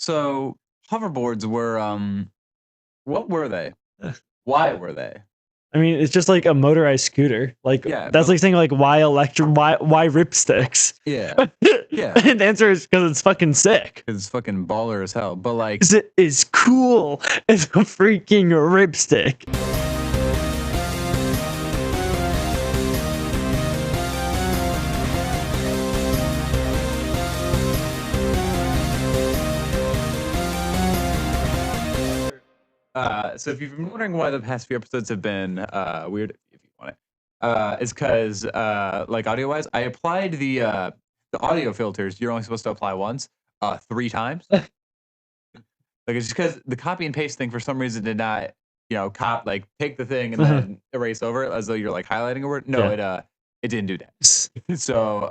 So hoverboards were what were they? Why were they? I mean, it's just like a motorized scooter. Like Yeah, that's like saying like why why ripsticks? Yeah. Yeah. And the answer is because it's fucking sick. It's fucking baller as hell. But like, It is cool as a freaking ripstick. so if you've been wondering why the past few episodes have been weird, if you want it, is because like audio wise, I applied the audio filters. You're only supposed to apply once, 3 times. Like it's just because the copy and paste thing for some reason did not, like take the thing and then erase over it as though you're like highlighting a word. No, it didn't do that. So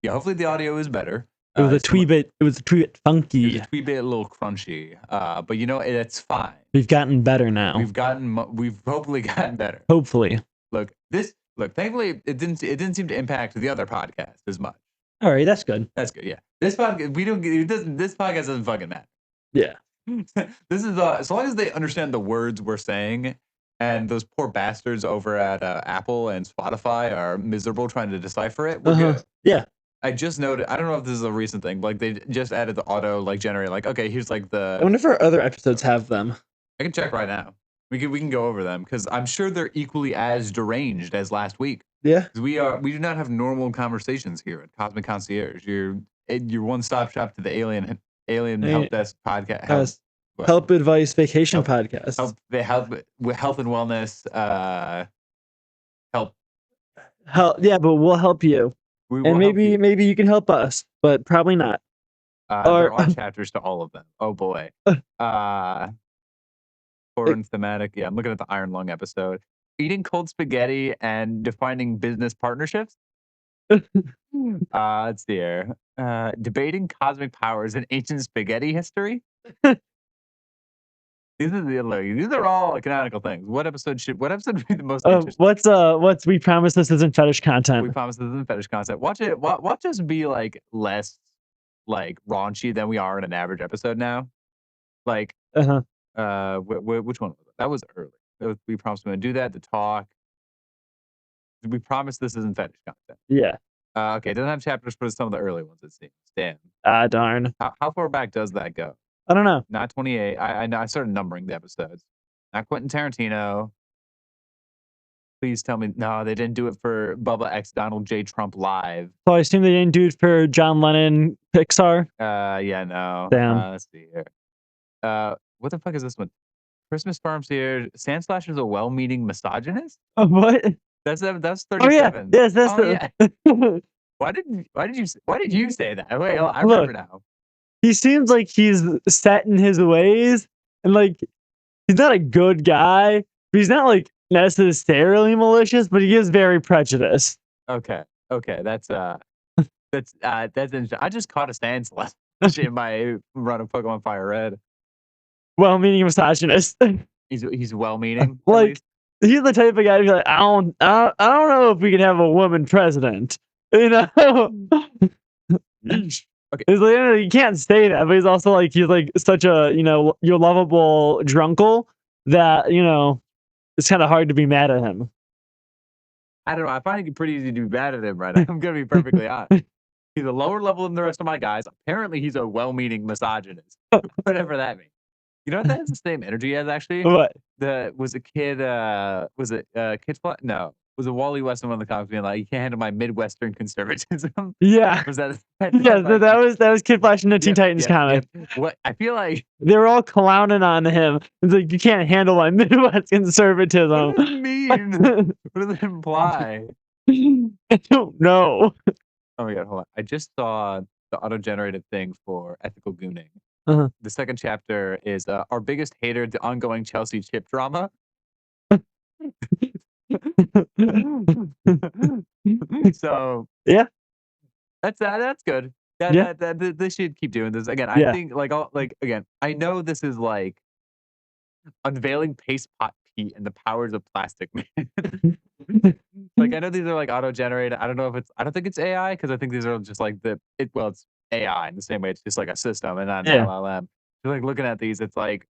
yeah, hopefully the audio is better. It was a tweet bit. It was a tweet funky. It was a tweet bit a little crunchy. But it's fine. We've gotten better now. We've hopefully gotten better. Hopefully. Look, thankfully it didn't seem to impact the other podcast as much. All right, that's good. That's good. Yeah. This podcast this podcast doesn't fucking matter. Yeah. This is as long as they understand the words we're saying, and those poor bastards over at Apple and Spotify are miserable trying to decipher it. We're good. Yeah. I just noted. I don't know if this is a recent thing, but like they just added the auto like generate. Like, okay, here's like the. I wonder if our other episodes have them. I can check right now. We can go over them because I'm sure they're equally as deranged as last week. Yeah. We do not have normal conversations here at Cosmic Concierge. You're one-stop shop to the alien help desk podcast. Help advice vacation podcast. Health and wellness. Help. Yeah, but we'll help you. And maybe you can help us, but probably not. There are chapters to all of them. Oh boy. Foreign thematic. Yeah, I'm looking at the Iron Lung episode. Eating cold spaghetti and defining business partnerships. Let's see here. Debating cosmic powers in ancient spaghetti history. These are all canonical things. What episode would be the most interesting? What's we promise this isn't fetish content. We promise this isn't fetish content. Watch us be like less like raunchy than we are in an average episode now. Like which one was it? That was early. We promised we're gonna do that. The talk. We promise this isn't fetish content. Yeah. Okay, it doesn't have chapters for some of the early ones, it seems. Damn. Darn. How far back does that go? I don't know. Not 28. I know I started numbering the episodes. Not Quentin Tarantino. Please tell me. No, they didn't do it for Bubba X Donald J. Trump Live. So I assume they didn't do it for John Lennon Pixar? Yeah, no. Damn. Let's see here. What the fuck is this one? Christmas Farms here. Sandslash is a well-meaning misogynist? What? That's 37. Oh yeah. Yes, that's yeah. Why did you say that? Wait, I remember now. He seems like he's set in his ways, and like he's not a good guy, but he's not like necessarily malicious, but he is very prejudiced. Okay, that's interesting. I just caught a Sandslash in my run of Pokemon Fire Red. Well-meaning misogynist. He's well-meaning. Like he's the type of guy to be like, I don't know if we can have a woman president. You know. Okay. It's like, you can't say that, but he's also like he's like such a your lovable drunkle that it's kind of hard to be mad at him. I don't know. I find it pretty easy to be mad at him right now. I'm gonna be perfectly honest. He's a lower level than the rest of my guys. Apparently, he's a well-meaning misogynist. Whatever that means. You know what? That has the same energy as actually. What? Was a kid? Was it Kid Fly? No. Was a Wally West in one of the comics being like, "You can't handle my Midwestern conservatism"? Yeah. Was that? Yeah, that was Kid Flash in the Teen Titans comic. What I feel like they were all clowning on him. It's like, you can't handle my Midwest conservatism. What does it mean? What does it imply? I don't know. Oh my god, hold on. I just saw the auto-generated thing for ethical gooning. The second chapter is our biggest hater, the ongoing Chelsea chip drama. So yeah, that's good. They should keep doing this again. I think again. I know this is like unveiling heat and the powers of plastic man. Like I know these are like auto-generated. I don't know if it's I don't think it's AI because I think these are just like it's AI in the same way it's just like a system and not an Yeah. LLM. So like looking at these, it's like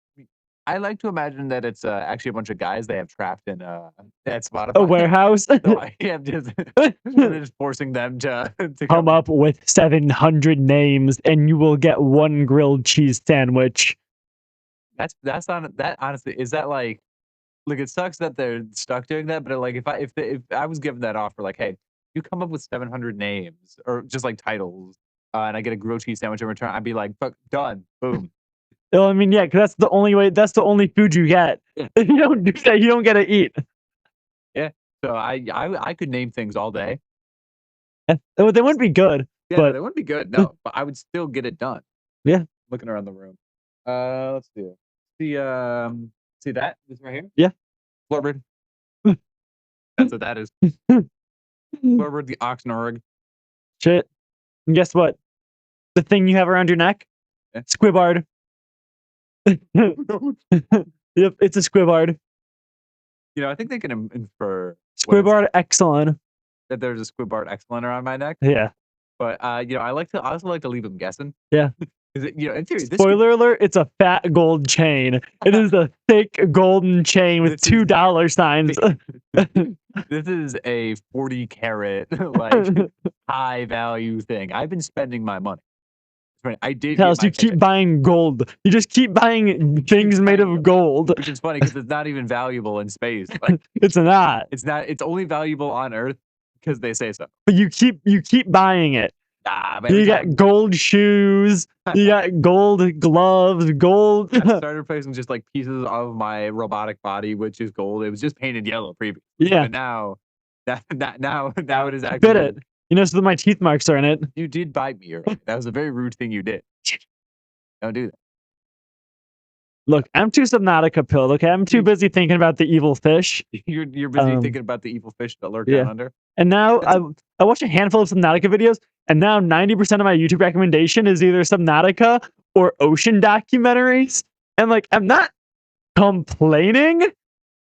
I like to imagine that it's actually a bunch of guys they have trapped in at Spotify. A warehouse. So I am just they're just forcing them to Come up with 700 names and you will get one grilled cheese sandwich. That's not that honestly is that like it sucks that they're stuck doing that, but like if I was given that offer, like, hey, you come up with 700 names or just like titles, and I get a grilled cheese sandwich in return, I'd be like, fuck, done, boom. Well, I mean, yeah, because that's the only way. That's the only food you get. Yeah. If you don't do that, you don't get to eat. Yeah. So I could name things all day. Well, they wouldn't be good. Yeah, but they wouldn't be good. No, but I would still get it done. Yeah. Looking around the room. Let's do see that this right here. Yeah. Florbird. That's what that is. Florbird, the Oxnard. Shit. And guess what? The thing you have around your neck? Yeah. Squibard. Yep, it's a squibard. You know, I think they can infer Squibard Exxon. that there's a squibard excellent around my neck. Yeah. But you know, I also like to leave them guessing. Yeah. Because you know, in theory, Spoiler alert, it's a fat gold chain. It is a thick golden chain with $2 signs. This is a 40 carat like high value thing. I've been spending my money. I did. Tells you keep buying gold. You just keep buying things made of gold. Which is funny because it's not even valuable in space. Like, it's not. It's not. It's only valuable on Earth because they say so. But you keep buying it. You got gold shoes. You got gold gloves. Gold. I started replacing just like pieces of my robotic body, which is gold. It was just painted yellow previously. Yeah. But now it is actually. Bit it. You know, so my teeth marks are in it. You did bite me earlier. That was a very rude thing you did. Don't do that. Look, I'm too Subnautica pilled, okay? I'm too busy thinking about the evil fish. You're busy thinking about the evil fish that lurk down under. And now I watch a handful of Subnautica videos, and now 90% of my YouTube recommendation is either Subnautica or ocean documentaries. And like, I'm not complaining,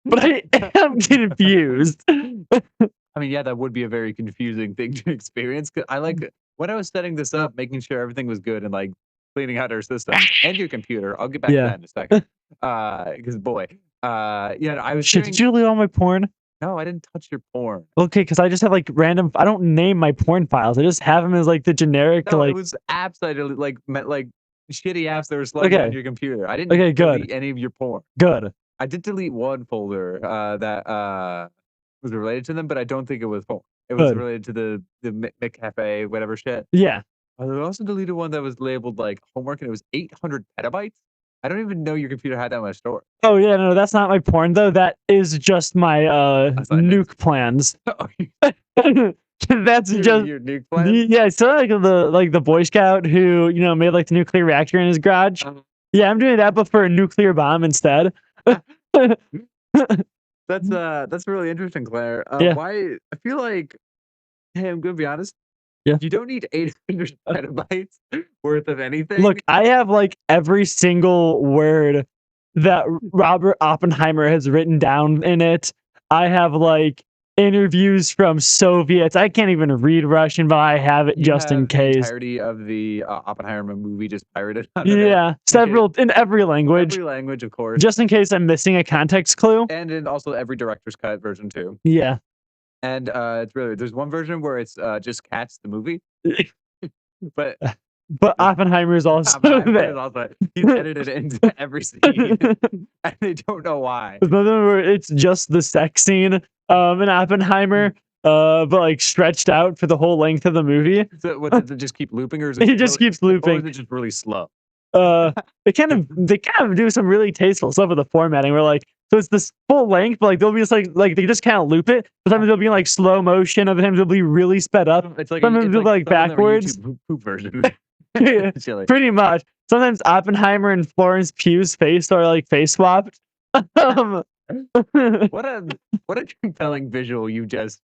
but I am confused. I mean, yeah, that would be a very confusing thing to experience. Cause I like when I was setting this up, making sure everything was good and like cleaning out our system and your computer. I'll get back to that in a second. Because boy, yeah, I was. Shit, did you delete all my porn? No, I didn't touch your porn. Okay, because I just have like random. I don't name my porn files. I just have them as like the generic. No, like it was apps I deleted, like shitty apps that were slugging on your computer. I didn't delete any of your porn. Good. I did delete one folder that was related to them, but I don't think it was porn. It was related to the McCafe, whatever shit. Yeah. I also deleted one that was labeled like homework, and it was 800 petabytes. I don't even know your computer had that much storage. Oh yeah, no, that's not my porn though. That is just my nuke plans. That's just your nuke plans. Yeah, so like the Boy Scout who made like the nuclear reactor in his garage. Yeah, I'm doing that, but for a nuclear bomb instead. That's really interesting, Claire. Why? I feel like, hey, I'm gonna be honest. Yeah. You don't need 800 petabytes worth of anything. Look, I have like every single word that Robert Oppenheimer has written down in it. I have like interviews from Soviets. I can't even read Russian, but I have it just in case. The entirety of the Oppenheimer movie just pirated. Yeah, several in every language. Every language, of course. Just in case I'm missing a context clue. And in also every director's cut version too. Yeah. And it's really there's one version where it's just Cats the movie. But Oppenheimer is also there. He's edited it into every scene, and they don't know why. It's just the sex scene in Oppenheimer, but like stretched out for the whole length of the movie. So does it just keep looping, or is it? It just keeps looping. Or is it just really slow? They kind of do some really tasteful stuff with the formatting. We're like, so it's this full length, but like they'll be just like they just kind of loop it. Sometimes they'll be in like slow motion. Other times they'll be really sped up. It's like sometimes they'll be like backwards. Poop version. Yeah, pretty much. Sometimes Oppenheimer and Florence Pugh's face are like face swapped. What a compelling visual you just.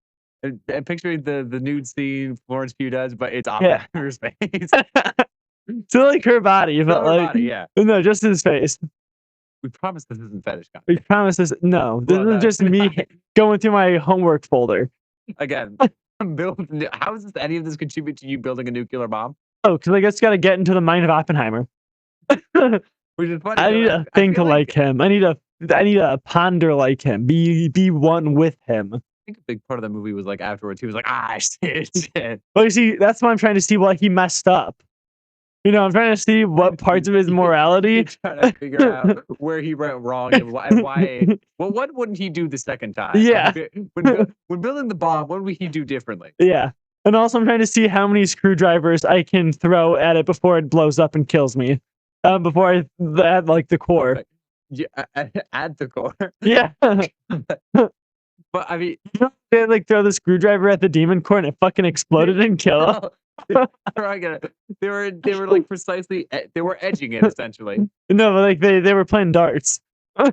Picturing the nude scene Florence Pugh does, but it's Oppenheimer's face. So like her body, but like body, yeah. No, just his face. We promise this isn't fetish We content. promise this. No, this Well, is no. just me going through my homework folder. Again, how is this any of this contribute to you building a nuclear bomb? Oh, because I guess got to get into the mind of Oppenheimer. Which is funny. I need 'cause to I think feel like him. I need to ponder like him. Be one with him. I think a big part of the movie was like afterwards, he was like, ah, shit. Well, you see, that's why I'm trying to see why he messed up. You know, I'm trying to see what parts of his You're morality. trying to figure out where he went wrong and why. Well, what wouldn't he do the second time? Yeah. When building the bomb, what would he do differently? Yeah. And also, I'm trying to see how many screwdrivers I can throw at it before it blows up and kills me. Before I add like the core. Like, yeah, add the core. Yeah. But I mean, They like throw the screwdriver at the demon core and it fucking exploded and killed. they were like precisely they were edging it essentially. No, but like they were playing darts.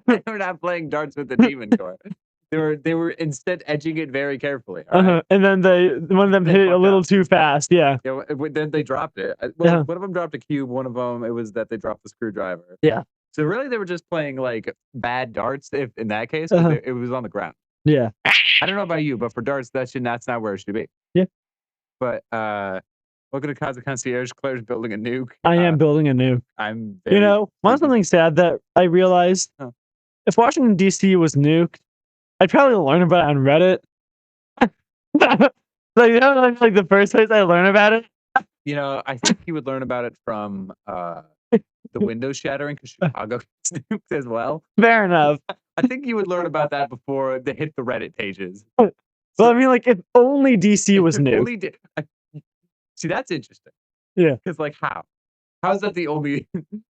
They were not playing darts with the demon core. They were instead edging it very carefully. All right? And then one of them They hit it a fucked little up. too fast. Yeah. Yeah, then they dropped it. Yeah. One of them dropped a cube. One of them it was that they dropped the screwdriver. Yeah. So really, they were just playing like bad darts. If in that case, 'cause it was on the ground. Yeah. I don't know about you, but for darts, that's not where it should be. Yeah. But welcome to Cosmic Concierge. Claire's building a nuke. I am building a nuke. I'm. You know, want something sad that I realized? Huh. If Washington D.C. was nuked, I'd probably learn about it on Reddit. Like, you know, like the first place I learn about it. You know, I think you would learn about it from the windows shattering because Chicago gets nuked as well. Fair enough. I think you would learn about that before they hit the Reddit pages. Well, I mean, like, if only DC was If nuked. only see, that's interesting. Yeah. Because, like, how? How is that the only?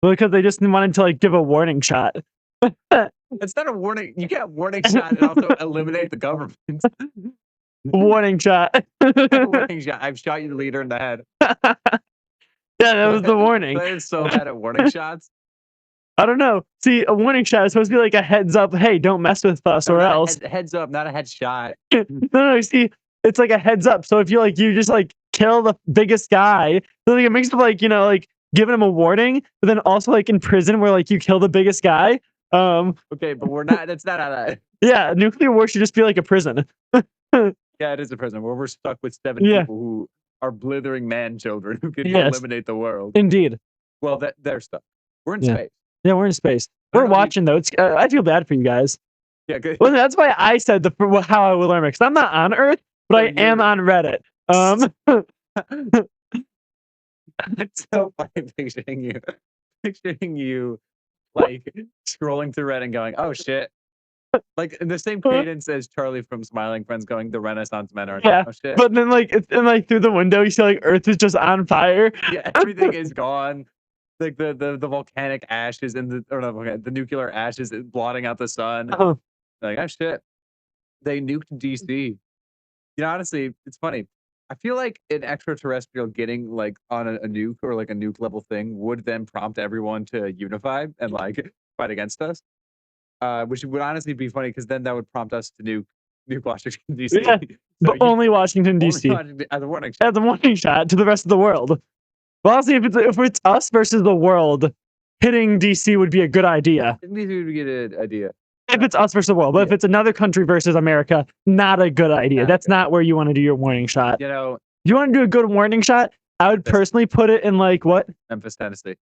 Well, because they just wanted to like give a warning shot. It's not a warning. You can't warning shot and also eliminate the government. Warning shot. Warning shot. I've shot your leader in the head. Yeah, that was the warning. Claire is so bad at warning shots. I don't know. See, a warning shot is supposed to be like a heads up. Hey, don't mess with us or Not a else. heads up, not a headshot. No, see, it's like a heads up. So if you just like kill the biggest guy, so like it makes it like, you know, like giving him a warning, but then also like in prison where like you kill the biggest guy. Okay, but we're not. That's not how that. Yeah, nuclear war should just be like a prison. Yeah, it is a prison where we're stuck with 7 people who are blithering man children who can eliminate the world. Indeed. Well, they're stuck. We're in Yeah. space. Yeah, we're in space. I don't We're know if you- watching though. It's I feel bad for you guys. Yeah, good. Well, that's why I said how I would learn it, because I'm not on Earth, but I am on Reddit. It's so funny picturing you like scrolling through Reddit and going, "Oh shit!" Like in the same cadence as Charlie from Smiling Friends going, "The Renaissance men are Yeah, oh shit." but then like through the window you see like Earth is just on fire. Yeah, everything is gone. Like the volcanic ashes and the nuclear ashes is blotting out the sun. Uh-huh. Like, oh shit, they nuked DC. You know, honestly, it's funny. I feel like an extraterrestrial getting like on a nuke or like a nuke level thing would then prompt everyone to unify and like fight against us. Which would honestly be funny because then that would prompt us to nuke Washington D.C. Yeah, but only Washington D.C. As a warning shot. As a warning shot to the rest of the world. Well, honestly, if it's us versus the world, hitting DC would be a good idea. It needs to get an idea. If it's us versus the world, but if it's another country versus America, not a good idea. That's not where you want to do your warning shot. You know, you want to do a good warning shot? I would personally put it in like what? Memphis, Tennessee.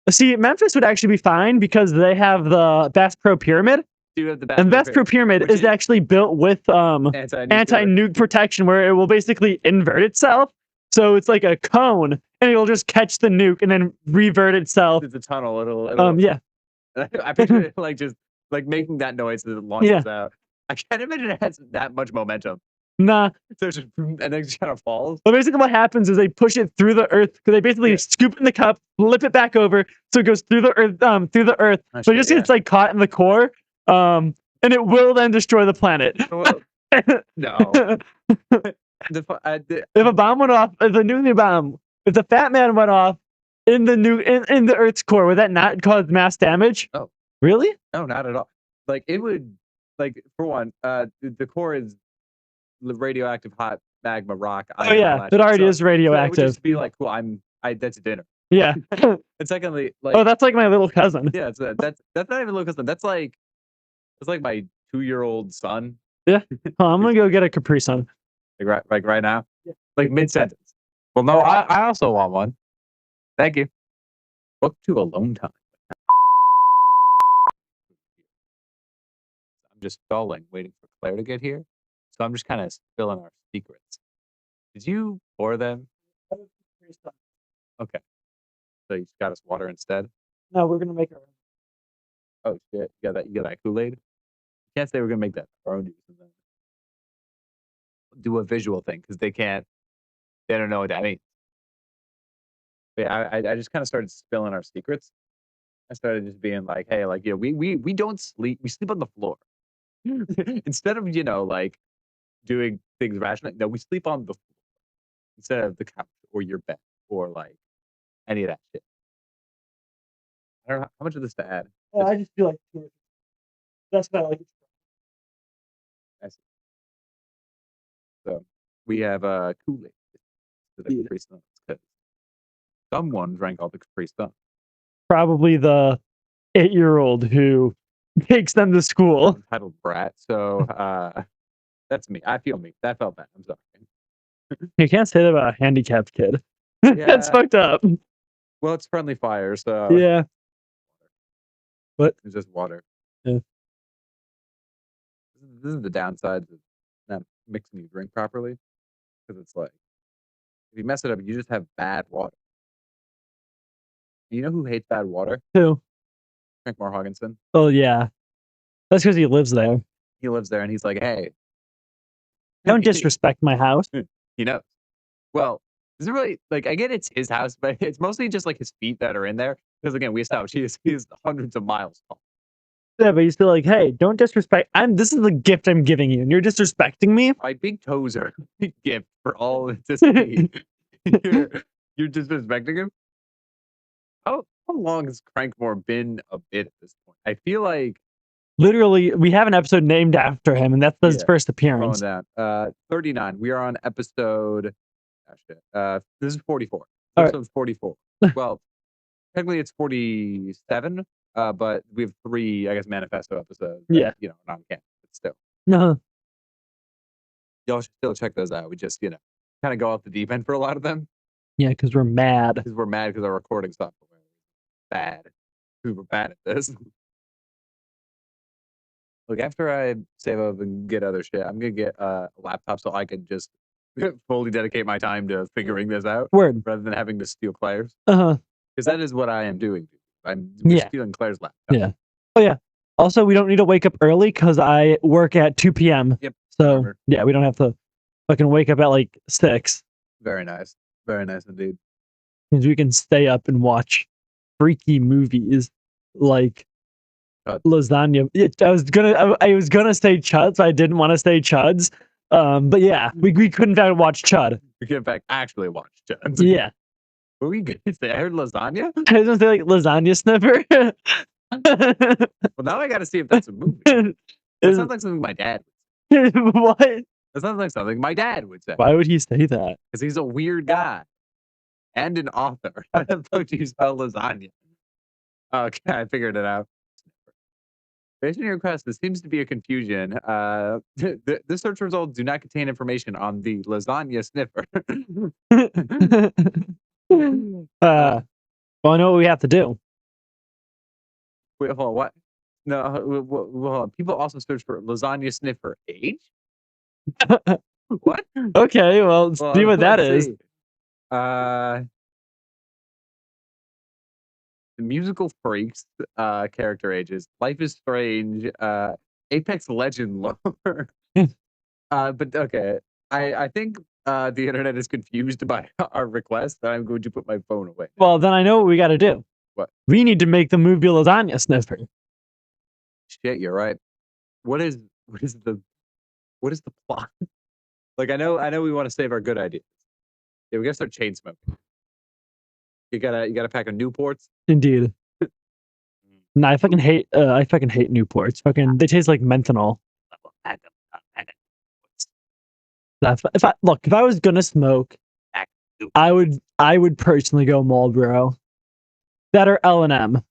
See, Memphis would actually be fine because they have the Bass Pro Pyramid. And Bass Pro Pyramid is actually built with anti-nuke protection, where it will basically invert itself. So it's like a cone, and it'll just catch the nuke and then revert itself. It's a tunnel. It'll yeah. I picture it like just like making that noise as it launches out. I can't imagine it has that much momentum. Nah. So it's just, and then it just kind of falls. Well, basically what happens is they push it through the earth, because they basically scoop it in the cup, flip it back over, so it goes through the earth. So it just gets like caught in the core, and it will then destroy the planet. No. If a bomb went off, if a nuclear bomb, if the Fat Man went off in the in the Earth's core, would that not cause mass damage? Oh, really? No, not at all. Like it would. Like for one, the core is radioactive hot magma rock. Oh yeah, it already is radioactive. So it would just be like, cool. That's dinner. Yeah. And secondly, like, Oh, that's like my little cousin. yeah, that's not even Lucas. That's like my 2-year-old son. Yeah. Oh, I'm gonna go get a Capri Sun. Like right now, Yeah. like mid sentence. Well, no, I also want one. Thank you. Welcome to Alone Time. I'm just stalling, waiting for Claire to get here. So I'm just kind of spilling our secrets. Did you pour them? Okay. So you just got us water instead? No, we're gonna make our own. Oh shit. You got that Kool-Aid? You can't say we're gonna make that our own juice and then do a visual thing because they don't know what that means. But yeah, I just kind of started spilling our secrets. I started just being like, hey, like, yeah, we don't sleep, we sleep on the floor. Instead of, like doing things rationally, no, we sleep on the floor instead of the couch or your bed or like any of that shit. I don't know how much of this to add. I just feel like that's about like. I see. So we have Kool-Aid to the Capri Suns because someone drank all the Capri Suns. Probably the 8-year-old who takes them to school. Entitled brat. So that's me. I feel me. That felt bad. I'm sorry. You can't say that about a handicapped kid. Yeah. That's fucked up. Well, it's friendly fire, so Yeah. What? it's just water. Yeah. This is the downside of not mixing your drink properly, because it's like if you mess it up, you just have bad water. You know who hates bad water? Who? Frank Hogginson. Oh yeah, that's because he lives there. He lives there, and he's like, "Hey, don't disrespect my house." He knows. Well, is it really like I get it's his house, but it's mostly just like his feet that are in there. Because again, we established he is hundreds of miles tall. Yeah, but he's still like, hey, don't disrespect. This is the gift I'm giving you, and you're disrespecting me. My big toes are a big gift for all of this. You're disrespecting him. How long has Crankmore been a bit at this point? I feel like literally we have an episode named after him, and that's his first appearance. Down. 39. We are on episode. This is 44. Episode 44. Well, technically it's 47. But we have 3, I guess, manifesto episodes. Yeah. Non-canon, but still. No. Y'all should still check those out. We just, kind of go off the deep end for a lot of them. Yeah, because we're mad. Because we're mad because our recording software is bad. We're bad at this. Look, after I save up and get other shit, I'm gonna get a laptop so I can just fully dedicate my time to figuring this out. Word. Rather than having to steal Claire's. Because that is what I am doing. I'm stealing Claire's laptop. Yeah. Oh yeah. Also, we don't need to wake up early because I work at 2 p.m. Yep. So yeah, we don't have to fucking wake up at like 6. Very nice. Very nice indeed. Because we can stay up and watch freaky movies like lasagna. I was gonna say Chuds. I didn't want to say Chuds. But yeah, we couldn't watch Chud. We could in fact actually watch Chuds. Yeah. What were you gonna say? I heard lasagna. I was gonna say like lasagna sniffer. Well, now I got to see if that's a movie. That sounds like something my dad would say. What? That sounds like something my dad would say. Why would he say that? Because he's a weird guy and an author. How the fuck do you spell lasagna? Okay, I figured it out. Based on your request, there seems to be a confusion. The search results do not contain information on the lasagna sniffer. Well, I know what we have to do. Wait, hold on, what? No, hold on. People also search for lasagna sniffer age? What? Okay, well, see what that is. The musical freaks, character ages, Life is Strange, Apex Legend lore. But okay, I think the internet is confused by our request, and I'm going to put my phone away. Well, then I know what we got to do. What? We need to make the movie lasagna sniffer. Shit, you're right. What is the plot? Like, I know we want to save our good ideas. Yeah, we gotta start chain smoking. You gotta pack a Newports. Indeed. Nah, I fucking hate Newports. Fucking, they taste like menthol. If I was gonna smoke, I would personally go Marlboro. That or L&M.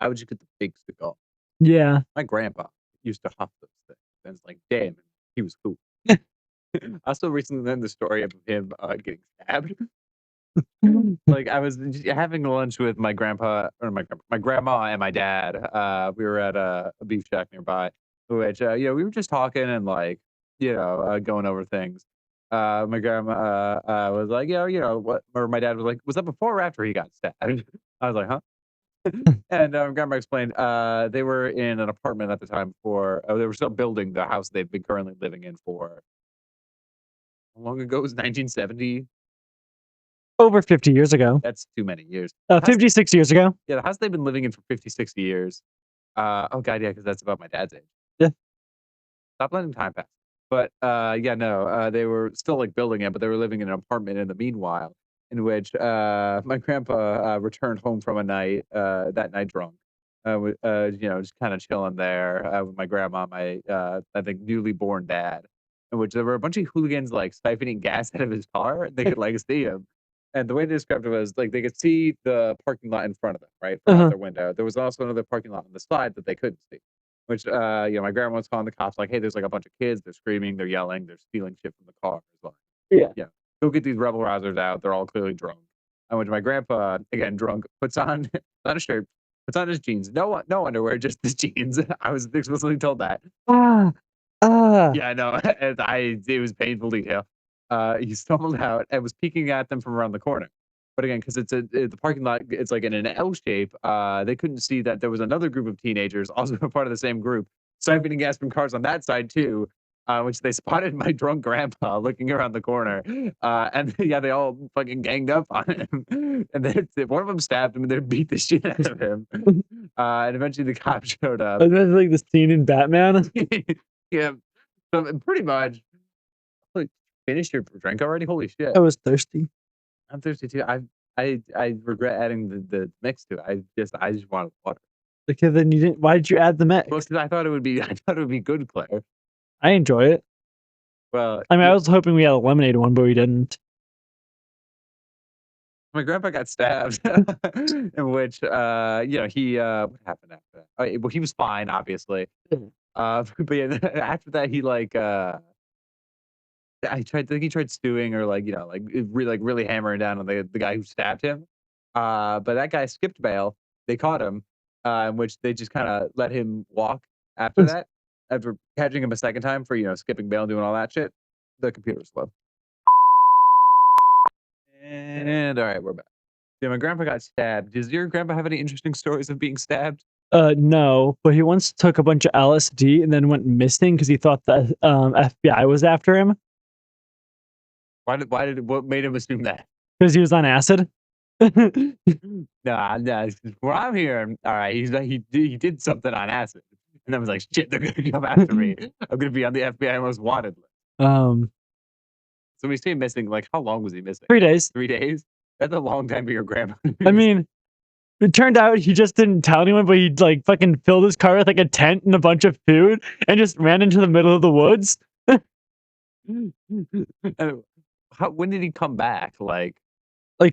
I would just get the big cigar. Yeah. My grandpa used to huff those things. And it's like, damn, he was cool. I also recently learned the story of him getting stabbed. Like I was having lunch with my grandpa or my grandma and my dad. We were at a beef shack nearby, which we were just talking and like going over things. My grandma was like, what? Or my dad was like, was that before or after he got stabbed? I was like, huh? And grandma explained they were in an apartment at the time for they were still building the house they've been currently living in for how long ago? It was 1970. Over 50 years ago. That's too many years. 56 years ago. Yeah, the house they've been living in for 50, 60 years. Oh god, yeah, because that's about my dad's age. Yeah. Stop letting time pass. But they were still like building it, but they were living in an apartment in the meanwhile, in which my grandpa returned home from a night that night drunk. Just kind of chilling there with my grandma, my I think newly born dad, in which there were a bunch of hooligans like siphoning gas out of his car. And they could like see him. And the way they described it was like they could see the parking lot in front of them, right, from out their window. There was also another parking lot on the side that they couldn't see. Which my grandma was calling the cops like, "Hey, there's like a bunch of kids. They're screaming, they're yelling, they're stealing shit from the car." Like, Yeah. go get these rebel rousers out. They're all clearly drunk. And which my grandpa, again drunk, puts on a shirt, puts on his jeans, no underwear, just his jeans. I was explicitly told that. Ah. Ah. Yeah, I know. It was painful detail. He stumbled out and was peeking at them from around the corner. But again, because the parking lot, it's like in an L shape. They couldn't see that there was another group of teenagers, also a part of the same group, siphoning gas from cars on that side too. Which they spotted my drunk grandpa looking around the corner, and they all fucking ganged up on him, and then one of them stabbed him and they beat the shit out of him, and eventually the cops showed up. That's like the scene in Batman. Yeah, so pretty much. Like, finished your drink already? Holy shit! I was thirsty. I'm thirsty too. I regret adding the mix to it. I just wanted water. Okay, then you didn't. Why did you add the mix? Well, 'cause I thought it would be good, Claire. I enjoy it. Well, I mean, I was hoping we had a lemonade one, but we didn't. my grandpa got stabbed, in which he what happened after that? Well, he was fine, obviously. But yeah, after that, he like I think he tried stewing or really hammering down on the guy who stabbed him. But that guy skipped bail. They caught him, in which they just kind of let him walk after that. After catching him a second time for skipping bail and doing all that shit, the computer was slow. And all right, we're back. Yeah, my grandpa got stabbed. Does your grandpa have any interesting stories of being stabbed? No, but he once took a bunch of LSD and then went missing because he thought the FBI was after him What made him assume that? because he was on acid. Nah, what I'm hearing, all right, he did something on acid. And I was like, shit, they're gonna come after me. I'm gonna be on the FBI most wanted list. So we stay missing, like how long was he missing? 3 days. 3 days? That's a long time for your grandpa. I mean, it turned out he just didn't tell anyone, but he like fucking filled his car with like a tent and a bunch of food and just ran into the middle of the woods. When did he come back? Like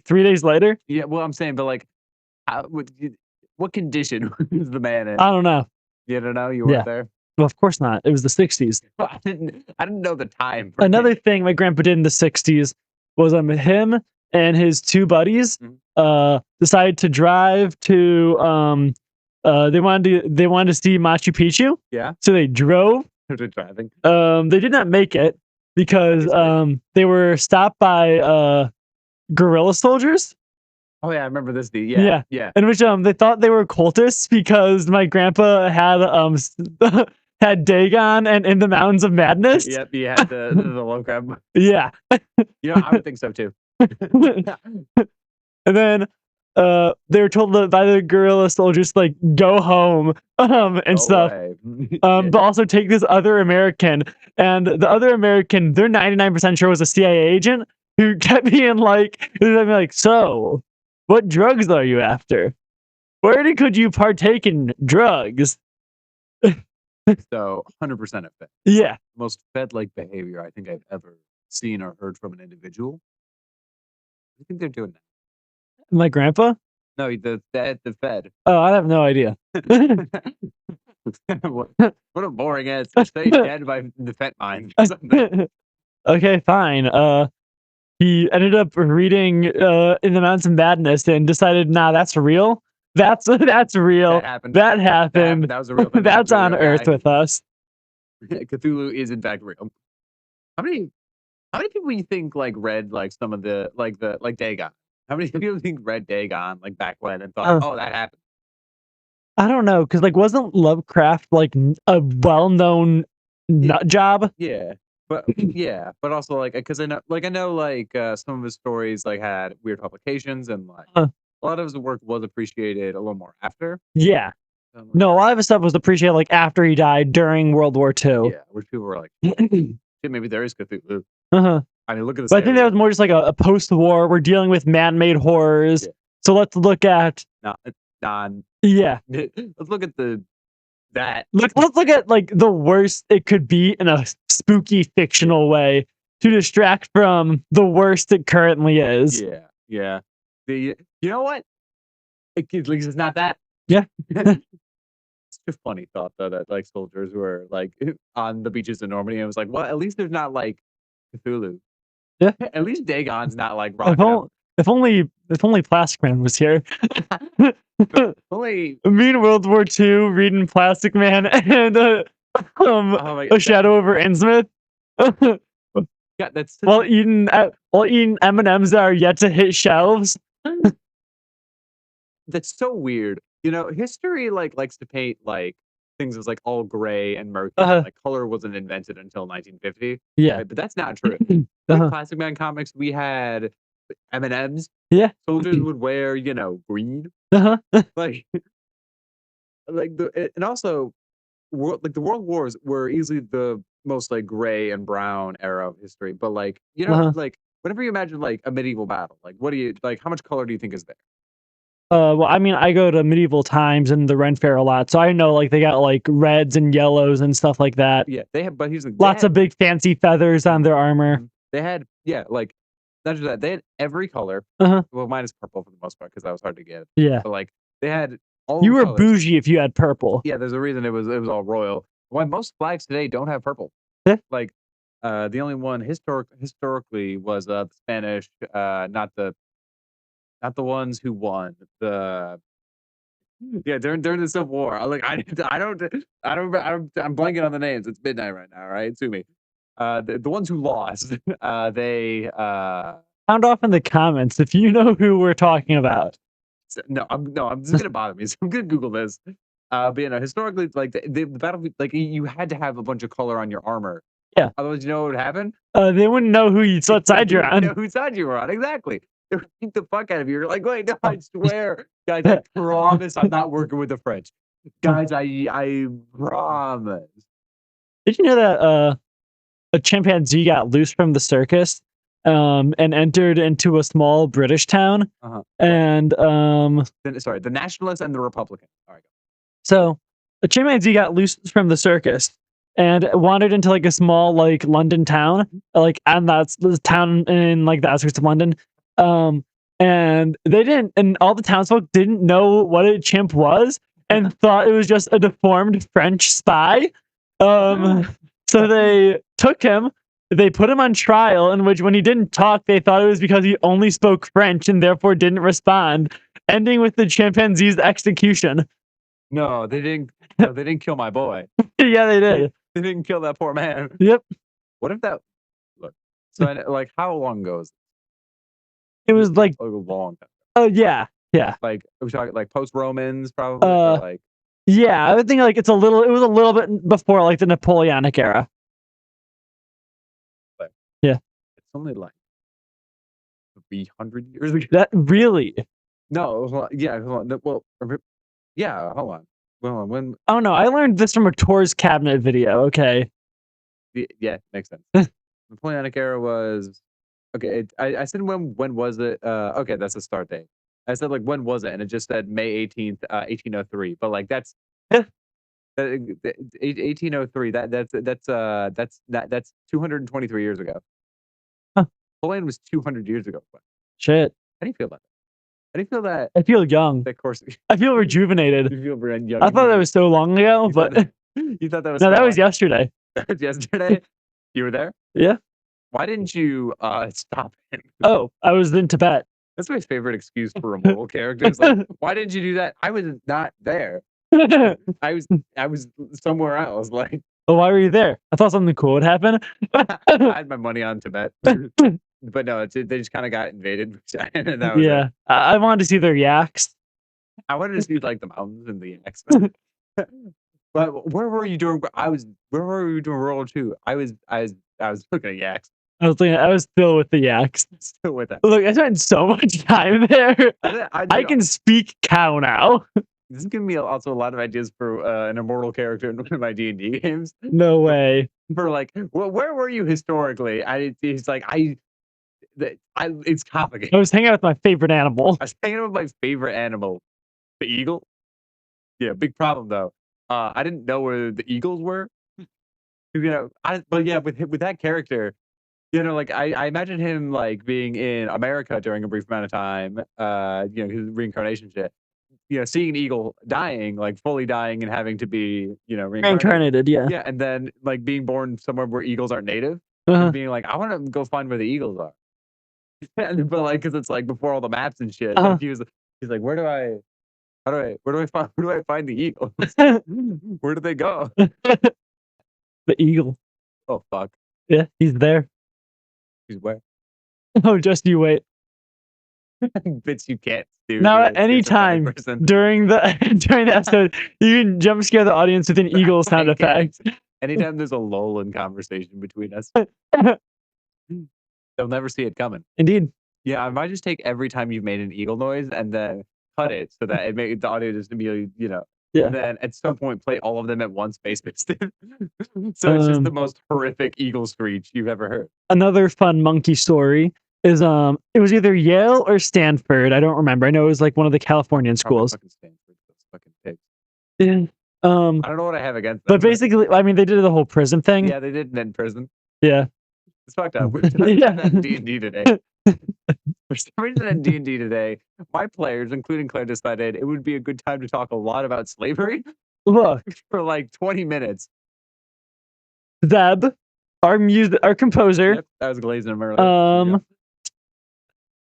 3 days later? yeah, well, I'm saying, but like, what condition was the man in? I don't know. You don't know? You weren't there? Well, of course not. It was the 60s. Well, I didn't know the time. Another thing my grandpa did in the 60s was him and his two buddies decided to drive to they wanted to see Machu Picchu. Yeah. So they drove. They're driving. They did not make it because they were stopped by guerrilla soldiers. Oh yeah, I remember this dude. Yeah. In which they thought they were cultists because my grandpa had had Dagon and In the Mountains of Madness. Yep, he had the low crab. Yeah. I would think so too. And then they were told by the guerrilla soldiers like go home and stuff. But also take this other American, and the other American they're 99% sure was a CIA agent who kept being like, so what drugs are you after? Where could you partake in drugs? So 100% of Fed. Yeah. Most Fed-like behavior I think I've ever seen or heard from an individual. I think they're doing that. My grandpa? No, the Fed. Oh, I have no idea. What a boring answer. Say dead by the Fed mine or something. Okay, fine. He ended up reading In the Mountains of Madness and decided, nah, that's real. That's real. That happened. That happened. That was a real thing. That's a on real Earth guy. with us. Cthulhu is in fact real. How many people you think like read like some of the like Dagon? How many people think read Dagon like back when and thought, oh, that happened? I don't know, because like wasn't Lovecraft like a well-known nut job? Yeah. But but also like because I know some of his stories like had weird publications and like a lot of his work was appreciated a little more after. Yeah. Like, No, a lot of his stuff was appreciated like after he died during World War II. yeah, which people were like, shit, maybe there is Cthulhu. I mean, look at this. But I think that was more just like a post-war. We're dealing with man-made horrors, so let's look at yeah. Let's look at that. Let's look at like the worst it could be in a spooky fictional way to distract from the worst it currently is. Yeah. You know what? At least it's not that. Yeah. It's a funny thought though that like soldiers were like on the beaches in Normandy and it was like, well, at least there's not like Cthulhu. Yeah. At least Dagon's not like rocking if only Plastic Man was here. Only me in World War II reading Plastic Man and A Shadow over Innsmouth. Yeah, that's while eating M&Ms that are yet to hit shelves. That's so weird. You know, history like likes to paint like things as like all gray and murky. Like color wasn't invented until 1950. Yeah, right? But that's not true. Like Plastic Man comics, we had M&Ms. Yeah, soldiers would wear green. Like and also like the world wars were easily the most like gray and brown era of history. But like like whenever you imagine like a medieval battle, like what do you like? How much color do you think is there? Well, I mean, I go to medieval times and the Ren Fair a lot, so I know like they got like reds and yellows and stuff like that. Yeah, they have, but here's the lots of big fancy feathers on their armor. They had like not just that, they had every color. Well, mine is purple for the most part because that was hard to get. Yeah, but like they had all. You were colors. bougie if you had purple. Yeah, there's a reason it was all royal. Why most flags today don't have purple. Like the only one historically was the Spanish, not the ones who won during the Civil War. I'm blanking on the names. It's midnight right now, right? Sue me. The ones who lost, they sound off in the comments if you know who we're talking about. No, I'm just gonna bother me. So I'm gonna Google this. But historically, like the battlefield, like you had to have a bunch of color on your armor. Yeah. Otherwise, you know what would happen? They wouldn't know what side you're on. Know whose side you were on. Exactly. They would beat the fuck out of you. You're like, wait, no, I swear, guys, I promise I'm not working with the French. Guys, I promise. Did you know that a chimpanzee got loose from the circus and entered into a small British town? And sorry, the nationalists and the Republicans. All right. So a chimpanzee got loose from the circus and wandered into like a small like London town, like, and that's the town in like the outskirts of London. And all the townsfolk didn't know what a chimp was and thought it was just a deformed French spy. So they took him, they put him on trial, in which when he didn't talk, they thought it was because he only spoke French and therefore didn't respond, ending with the chimpanzee's execution. No, they didn't. No, they didn't kill my boy. Yeah, they did. They didn't kill that poor man. Yep. What if that? Look. So, like, how long ago? It was like a long time. Oh yeah. Like, are we talking like post Romans, probably? Or like. Yeah, I would think like it was a little bit before like the Napoleonic era. But yeah. It's only like 300 years ago. That really? No. Yeah. Hold on. Well. Yeah. Hold on. Well, when? Oh no, I learned this from a Tours Cabinet video. Okay. Yeah, makes sense. Napoleonic era was okay. I said when was it? Okay, that's the start date. I said like when was it, and it just said May 18th, 1803. But like that's 1803. That's 223 years ago. Napoleon was 200 years ago. Shit. How do you feel about that? How do you feel that I feel young. that course? I feel rejuvenated. You feel brand young. I thought that was so long ago, You but thought you thought that was no, so that was long? yesterday. That was yesterday. You were there. Yeah. Why didn't you stop him? Oh, I was in Tibet. That's my favorite excuse for a mortal character. It's like, why didn't you do that? I was not there. I was somewhere else. Like Oh, why were you there? I thought something cool would happen. I had my money on Tibet, but no, they just kind of got invaded, and that was Yeah, it. I wanted to see their yaks. I wanted to see like the mountains and the yaks. But where were you doing? Where were you doing World War II? I was looking at yaks. I was still with the yaks. Still with that. Look, I spent so much time there. I can speak cow now. This is giving me also a lot of ideas for an immortal character in one of my D&D games. No way. For like, where were you historically? It's like it's complicated. I was hanging out with my favorite animal. I was hanging out with my favorite animal, the eagle. Yeah, big problem though. I didn't know where the eagles were. But yeah, with that character, like I imagine him like being in America during a brief amount of time. His reincarnation shit. Seeing an eagle dying, like fully dying, and having to be, Reincarnated, yeah. Yeah, and then like being born somewhere where eagles aren't native, Uh-huh. and being like, I want to go find where the eagles are. But like, because it's like before all the maps and shit. Uh-huh. Like, he's like, where do I find the eagles? Where do they go? The eagle. Oh fuck, Yeah, he's there. he's where? Oh, just you wait. Bits you can't do. Now, to at any schizophrenic time person. during the episode, you can jump scare the audience with an eagle sound effect. Anytime there's a lull in conversation between us, they'll never see it coming. Indeed. Yeah, I might just take every time you've made an eagle noise and then cut it so that the audio just immediately, Yeah. and then at some point play all of them at once, space piston. So it's just the most horrific eagle screech you've ever heard. Another fun monkey story is it was either Yale or Stanford. I don't remember. I know it was like one of the Californian schools. Fucking Stanford, those fucking pigs. Yeah. I don't know what I have against them. But basically, I mean, they did the whole prison thing. Yeah, they did in prison. Yeah. It's fucked up. Yeah. D&D today. For some reason in D&D today, my players, including Claire, decided it would be a good time to talk a lot about slavery Look, for like 20 minutes. Zeb, our composer, Yep, I was glazing him earlier.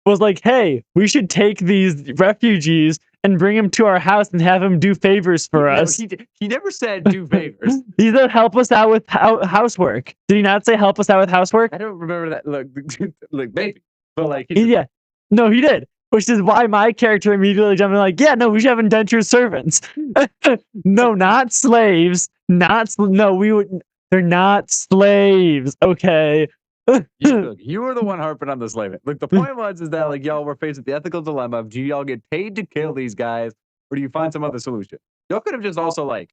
was like, hey, we should take these refugees and bring them to our house and have them do favors for us. He never said do favors. He said help us out with housework. Did he not say help us out with housework? I don't remember that. Look, maybe. But like, Yeah. No, he did. Which is why my character immediately jumped in like, yeah, no, we should have indentured servants. No, not slaves. They're not slaves. Okay. you were the one harping on the slave. Look, the point is that like y'all were faced with the ethical dilemma of do y'all get paid to kill these guys or do you find some other solution? Y'all could have just also like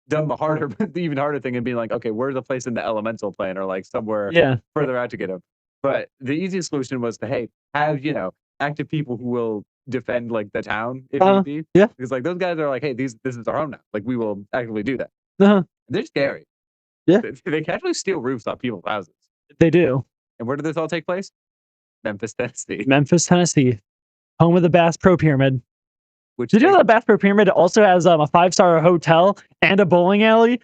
done the even harder thing and being like, okay, where's a place in the elemental plane or like somewhere further out to get them? But the easiest solution was to have active people who will defend like the town if need be. Yeah, because like those guys are like, hey, this is our home now. Like we will actively do that. They're scary. Yeah, they can actually steal roofs off people's houses. They do. And where did this all take place? Memphis, Tennessee. Memphis, Tennessee, home of the Bass Pro Pyramid. Did you know the Bass Pro Pyramid also has a 5-star hotel and a bowling alley?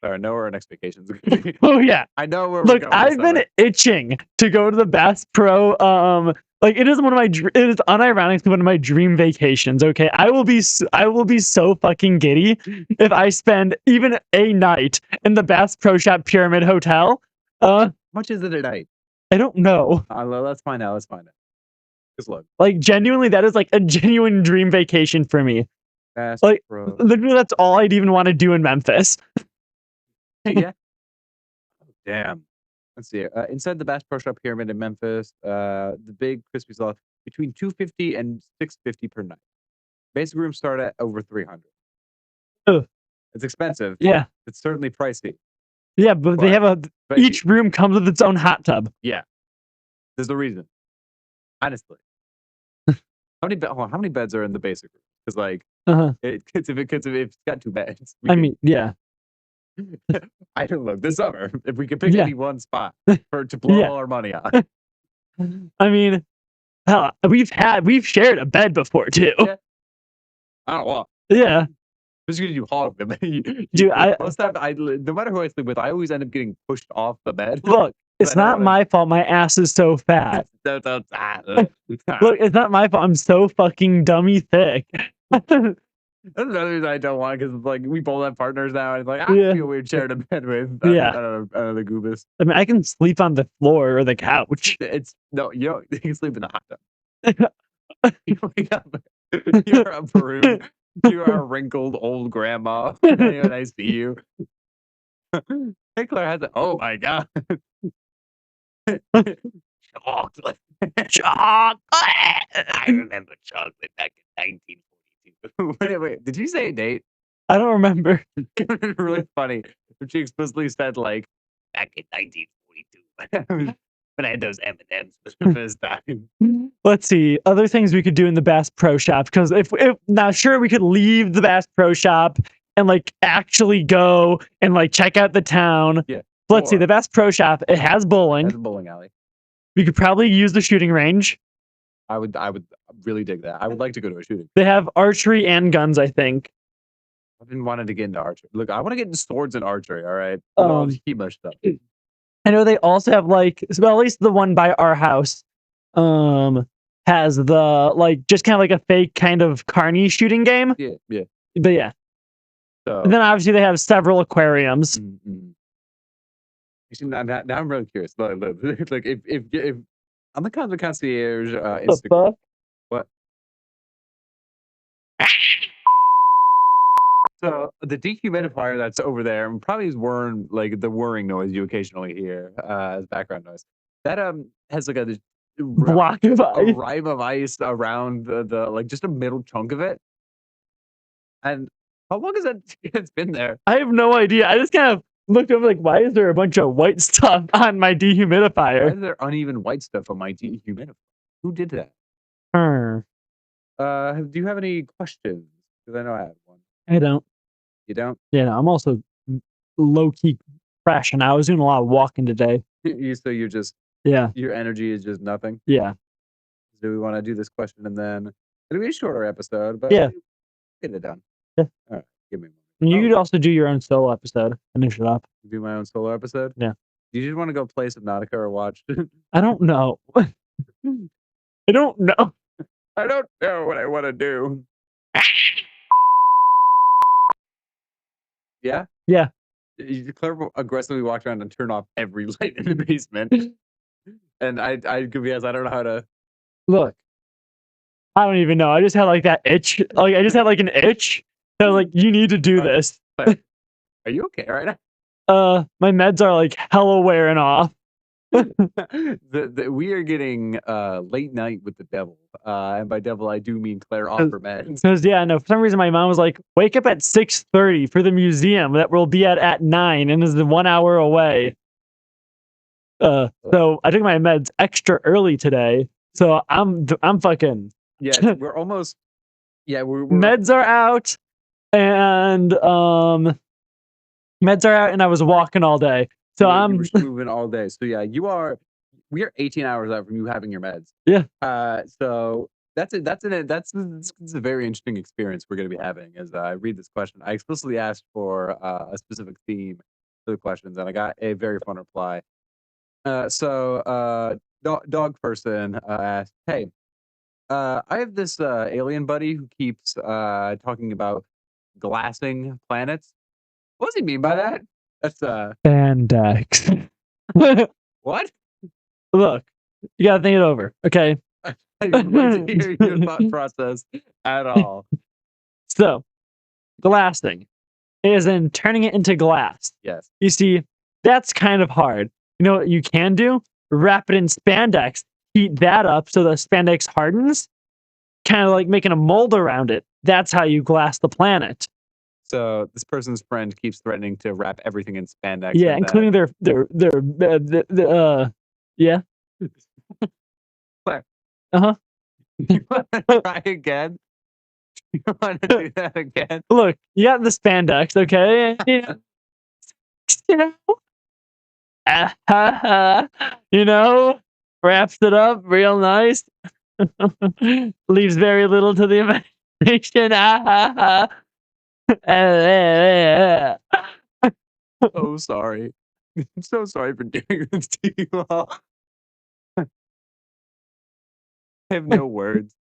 I know where our next vacation's going to be. Oh yeah, I know where. Look, I've been itching to go to the Bass Pro. Like it is it is unironically one of my dream vacations. Okay, I will be so fucking giddy if I spend even a night in the Bass Pro Shop Pyramid Hotel. How much is it a night? I don't know. Let's find out. Just look. Like genuinely, that is like a genuine dream vacation for me. Bass Pro. Literally, that's all I'd even want to do in Memphis. Yeah. Damn. Let's see. Inside the Bass Pro Shop Pyramid in Memphis, the big crispy sauce between $250 and $650 per night. Basic rooms start at over $300. Ugh. It's expensive. Yeah. It's certainly pricey. Yeah, but they have each room comes with its own hot tub. Yeah. There's a reason. Honestly. How many beds are in the basic room? Because like, if it's got 2 beds. Yeah. I don't know. This summer, if we could pick any one spot to blow all our money on, I mean, hell, we've shared a bed before too. Yeah. I don't want. Yeah, Just because you hog them. dude. Most time, no matter who I sleep with, I always end up getting pushed off the bed. Look, it's I don't not wanna- my fault. My ass is so fat. Look, it's not my fault. I'm so fucking dummy thick. That's another reason I don't want, because like we both have partners now, and it's like I Yeah. feel weird sharing a bed with Yeah. another goobus. I mean, I can sleep on the floor or the couch. It's no, you can sleep in the hot tub. You wake up, you're a maroon, you are a wrinkled old grandma, and I see you. Hey, Claire has it. Oh my god, chocolate. Chocolate. I remember chocolate back in 1942. Wait, did you say a date? I don't remember. It's really funny. She explicitly said like back in 1942 when I had those M&Ms for the first time. Let's see other things we could do in the Bass Pro Shop, because if now sure we could leave the Bass Pro Shop and like actually go and like check out the town. Yeah. Let's see Or- the Bass Pro Shop. It has bowling. That's a bowling alley. We could probably use the shooting range. I would really dig that. I would like to go to a shooting. They have archery and guns, I think. I've been wanting to get into archery. Look, I want to get into swords and archery. All right. I'll just keep my stuff. I know they also have like, well, at least the one by our house, has the like just kind of like a fake kind of carny shooting game. Yeah, yeah. But yeah, So and then obviously they have several aquariums. Actually, now I'm really curious. Look, like if on the Cosmic Concierge The Instagram, fuck? what? So the dehumidifier that's over there and probably is whirring, like the whirring noise you occasionally hear as background noise. That has like a Block of ice. rime of ice around the like just a middle chunk of it. And how long has that it's been there? I have no idea. I just kind of looked over like, why is there a bunch of white stuff on my Why dehumidifier? is there uneven white stuff on my dehumidifier? Who did that? Do you have any questions? Because I know I have one. I don't. You don't? Yeah, no, I'm also low key crashing. I was doing a lot of walking today. So you're just Yeah, your energy is just nothing. yeah. Do we want to do this question and then it'll be a shorter episode, but Yeah. get it done. Yeah. All right, give me one. And you could also do your own solo episode. Finish it up. Do my own solo episode. Yeah. Do you just want to go play Subnautica or watch? I don't know. I don't know. I don't know what I want to do. Yeah. Yeah. Claire aggressively walked around and turned off every light in the basement. And I could be honest, I don't know how to. Look, I don't even know. I just had like that itch. Like I just had like an itch. So like, you need to do this. Are you okay right now? My meds are like hella wearing off. We are getting late night with the devil. And by devil, I do mean Claire off her meds. Because yeah, no, for some reason my mom was like, wake up at 6:30 for the museum that we'll be at 9 and is 1 hour away. So I took my meds extra early today. So I'm fucking Yeah, we're almost. Yeah, we're meds are out, and meds are out, and I was walking all day. So you I'm were moving all day. So yeah, you are. We are 18 hours out from you having your meds. Yeah. So that's it. That's a very interesting experience we're going to be having as I read this question. I explicitly asked for a specific theme for the questions, and I got a very fun reply. Dog person asked, "Hey, I have this alien buddy who keeps talking about glassing planets. What does he mean by that? That's Spandex. what? Look, you gotta think it over, okay? I didn't want to hear your thought process at all. So, glassing is in turning it into glass. Yes. You see, that's kind of hard. You know what you can do? Wrap it in spandex, heat that up so the spandex hardens, kind of like making a mold around it. That's how you glass the planet. So this person's friend keeps threatening to wrap everything in spandex. Yeah, and including yeah. Claire. Uh-huh. You want to try again? You want to do that again? Look, you got the spandex, okay? You know, you know, Wraps it up real nice. Leaves very little to the imagination. So sorry. I'm so sorry for doing this to you all. I have no words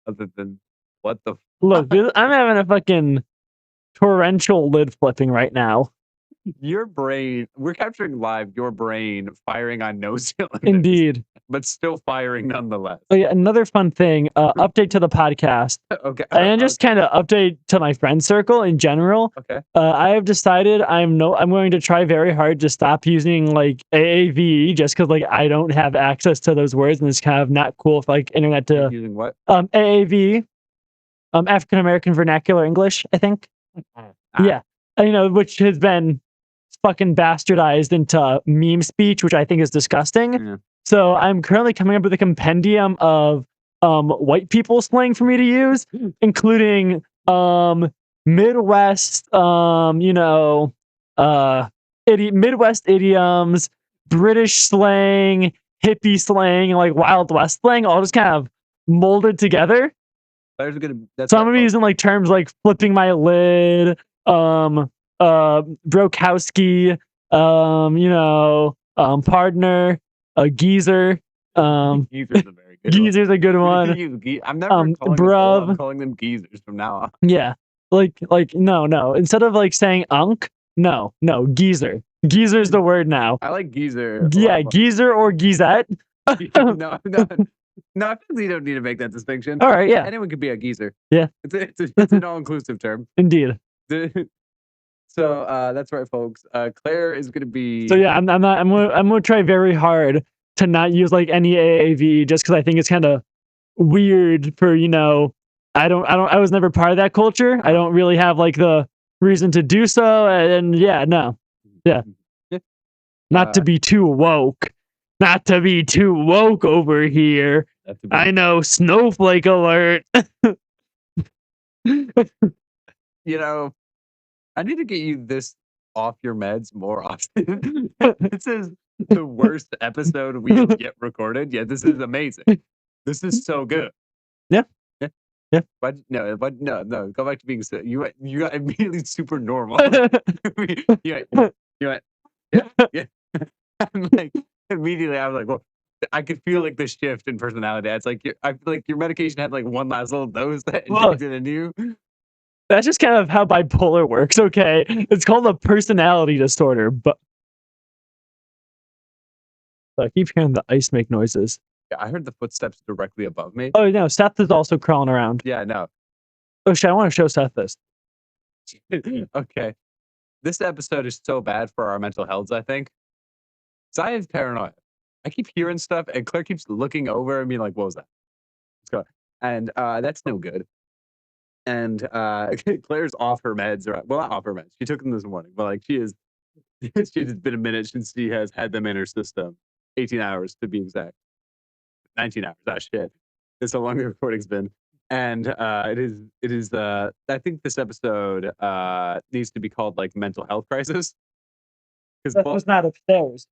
other than what the Look, I'm having a fucking torrential lid flipping right now. your brain. We're capturing live your brain firing on no cylinders, Indeed. but still firing nonetheless. Oh yeah, another fun thing. Update to the podcast, Okay. and just kind of update to my friend circle in general. Okay. I have decided I'm going to try very hard to stop using like AAVE just because like I don't have access to those words and it's kind of not cool if like internet to Using what? AAVE, African American Vernacular English, I think. Yeah, which has been fucking bastardized into meme speech, which I think is disgusting. Yeah. So I'm currently coming up with a compendium of white people slang for me to use, including Midwest Midwest idioms, British slang, hippie slang, and like Wild West slang, all just kind of molded together. So I'm gonna be using like terms like flipping my lid, Brokowski, partner, geezer, Geezer's a very good geezer's a good one. I'm never bruv. I'm calling them geezers from now on. Yeah, like no. Instead of like saying unk, no, geezer. Geezer's the word now. I like geezer. Yeah, geezer or geezette. No, I think we don't need to make that distinction. All right, yeah. Anyone could be a geezer. Yeah. It's an all-inclusive term. Indeed. So that's right, folks. Claire is gonna be. So yeah, I'm gonna try very hard to not use like any AAV just because I think it's kind of weird for I was never part of that culture. I don't really have like the reason to do so, and yeah, no, yeah, not to be too woke. Not to be too woke over here. I know, snowflake alert. I need to get you this off your meds more often. This is the worst episode we have yet recorded. Yeah, this is amazing. This is so good. Yeah. But no, go back to being so you got immediately super normal. you went, yeah. I'm like immediately I was like, well, I could feel like the shift in personality. It's like I feel like your medication had like one last little dose that injected in you. That's just kind of how bipolar works, okay? It's called a personality disorder, but I keep hearing the ice make noises. Yeah, I heard the footsteps directly above me. Oh no, Seth is also crawling around. Yeah, no. Oh shit, I want to show Seth this. Okay. This episode is so bad for our mental health, I think. So I have paranoia. I keep hearing stuff and Claire keeps looking over and being like, what was that? Let's go. And that's no good. And Claire's off her meds, well, not off her meds. She took them this morning, but like she is, it's been a minute since she has had them in her system. 18 hours to be exact. 19 hours. Ah, shit. That's how long the recording's been. And it is. I think this episode needs to be called like mental health crisis. Because that was not upstairs.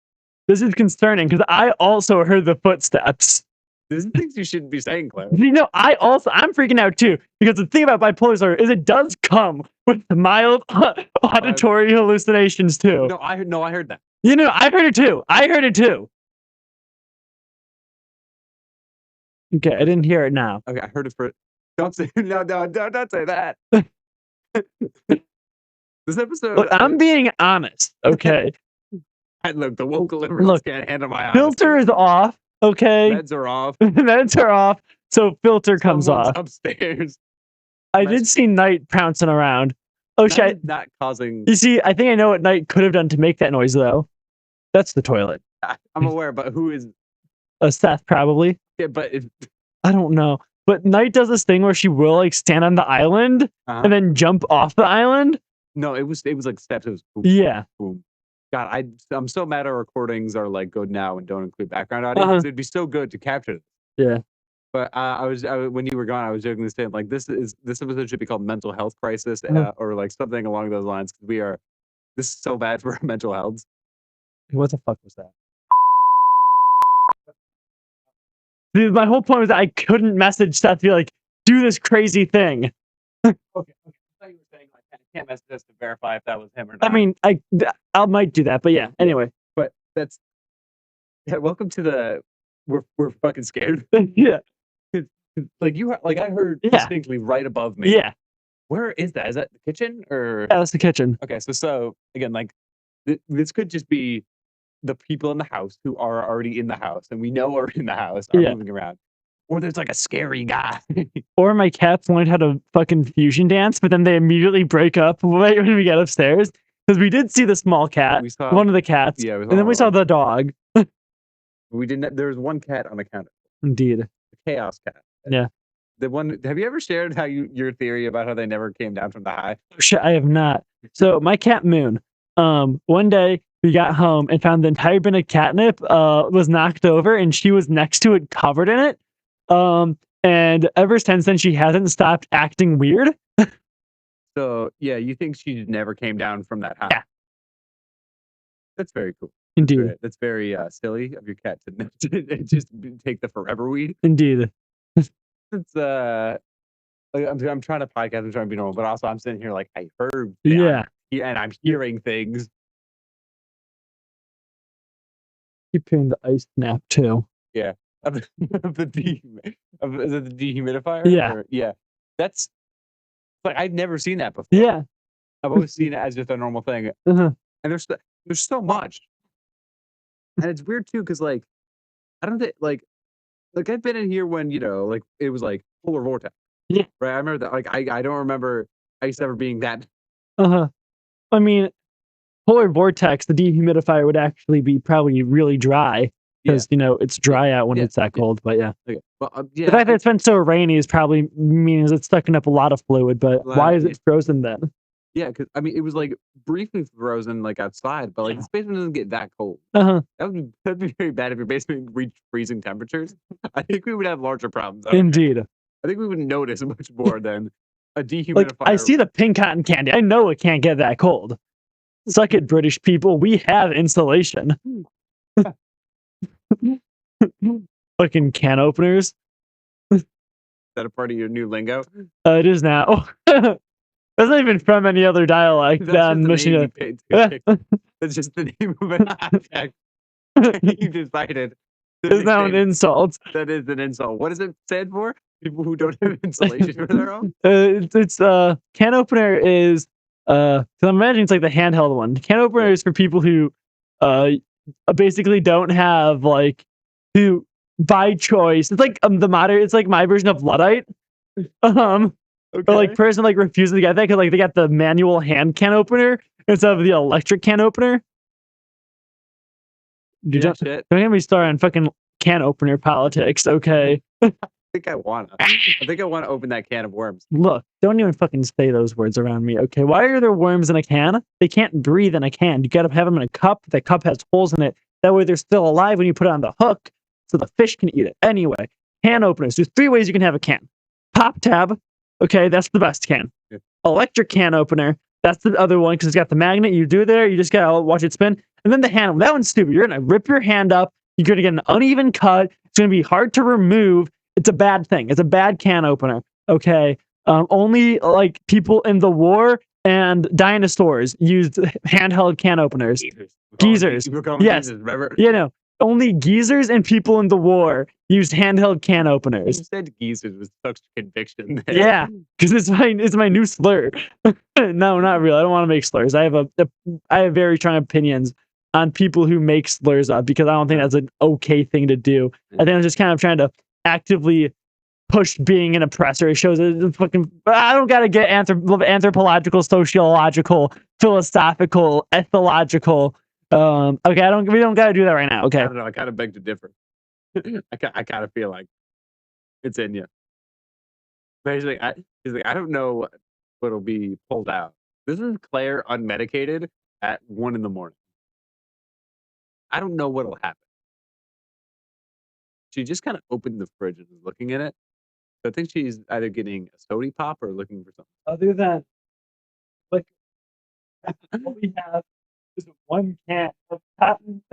This is concerning because I also heard the footsteps. These are things you shouldn't be saying, Claire. I'm freaking out too because the thing about bipolar disorder is it does come with mild auditory hallucinations too. No, I heard that. I heard it too. Okay, I didn't hear it now. Okay, I heard it for. Don't say don't say that. This episode. Look, I'm being honest. Okay. Look, the woke liberals can't handle my honesty. Filter is off. Okay. Meds are off. Meds are off. So filter comes off. Upstairs. I did see Knight pouncing around. Oh shit! Not causing. You see, I think I know what Knight could have done to make that noise though. That's the toilet. I'm aware, but who is? Seth probably. Yeah, but I don't know. But Knight does this thing where she will like stand on the island and then jump off the island. No, it was like steps. It was boom, yeah. Boom. God, I'm so mad our recordings are like good now and don't include background audio. It'd be so good to capture this. Yeah. But when you were gone, I was joking saying like this episode should be called mental health crisis or like something along those lines because this is so bad for our mental health. What the fuck was that? My whole point was that I couldn't message Seth to be like, do this crazy thing. Okay. I thought you were saying like, I can't message us to verify if that was him or not. I mean, I might do that, but yeah. Anyway, but that's welcome to the we're fucking scared. yeah, Like I heard Yeah. distinctly right above me. yeah, Where is that? Is that the kitchen or? yeah. That's the kitchen. Okay, so again, like this could just be the people in the house who are already in the house and we know are in the house are Yeah. moving around, or there's like a scary guy. Or my cats learned how to fucking fusion dance, but then they immediately break up right when we get upstairs because we did see the small cat, We saw one of the cats, yeah, and then we saw the dog. we didn't. There was one cat on the counter, Indeed. the chaos cat. Yeah. The one. Have you ever shared how your theory about how they never came down from the high? Shit, I have not. So my cat Moon, one day we got home and found the entire bin of catnip was knocked over and she was next to it covered in it. And ever since then she hasn't stopped acting weird. So yeah, you think she never came down from that high? Yeah. That's very cool. Indeed. That's very silly of your cat to just take the forever weed. Indeed. It's like, I'm trying to podcast, I'm trying to be normal, but also I'm sitting here like I heard Yeah. and I'm hearing things. Keep hearing the ice snap too. Yeah. Of is it the dehumidifier? Yeah. Yeah. That's like I've never seen that before. Yeah. I've always seen it as just a normal thing. Uh-huh. And there's so much. And it's weird too, because like I don't think like I've been in here when, like it was like polar vortex. Yeah. Right. I remember that. Like I don't remember ice ever being that. Uh-huh. I mean, polar vortex, the dehumidifier would actually be probably really dry because it's dry out when it's that cold. But yeah. Okay. Well, The fact that it's been so rainy is probably means it's sucking up a lot of fluid. But why is it frozen then? Yeah, because I mean, it was like briefly frozen like outside, but like the basement doesn't get that cold. Uh-huh. That'd be very bad if your basement reached freezing temperatures. I think we would have larger problems. Indeed. I think we would notice much more than a dehumidifier. Like, I see the pink cotton candy. I know it can't get that cold. Suck it, British people. We have insulation. Fucking can openers. Is that a part of your new lingo? It is now. That's not even from any other dialect than Michigan. That's just the name of an object. You decided. It's now an insult. That is an insult. What does it stand for? People who don't have insulation for their own? It's can opener is so I'm imagining it's like the handheld one. Can opener is for people who basically don't have like who by choice. It's like it's like my version of Luddite. Okay. Or like person like refuses to get that because like they got the manual hand can opener instead of the electric can opener. Don't get me started on fucking can opener politics, okay? I think I want to open that can of worms. Look, don't even fucking say those words around me, okay? Why are there worms in a can? They can't breathe in a can. You gotta have them in a cup. That cup has holes in it. That way they're still alive when you put it on the hook so the fish can eat it. Anyway, can openers. There's 3 ways you can have a can. Pop tab, okay, that's the best can. Yeah. Electric can opener, that's the other one because it's got the magnet. You do there, you just gotta watch it spin. And then the hand, that one's stupid. You're gonna rip your hand up. You're gonna get an uneven cut. It's gonna be hard to remove. It's a bad thing. It's a bad can opener. Okay. Only like people in the war and dinosaurs used handheld can openers. Geezers. Yes. Geezers, only geezers and people in the war used handheld can openers. You said geezers with such conviction there. Yeah, because it's my new slur. No, not real. I don't want to make slurs. I have very strong opinions on people who make slurs up because I don't think that's an okay thing to do. I think I'm just kind of trying to actively push being an oppressor. It shows it fucking. I don't gotta get anthropological, sociological, philosophical, ethological. Okay, we don't gotta do that right now. Okay. I don't know. I kind of beg to differ. I kind of feel like it's in you. Basically, I don't know what'll be pulled out. This is Claire unmedicated at 1 a.m. I don't know what'll happen. She just kind of opened the fridge and was looking in it. So I think she's either getting a sody pop or looking for something. Other than, like, what we have is 1 can of cotton.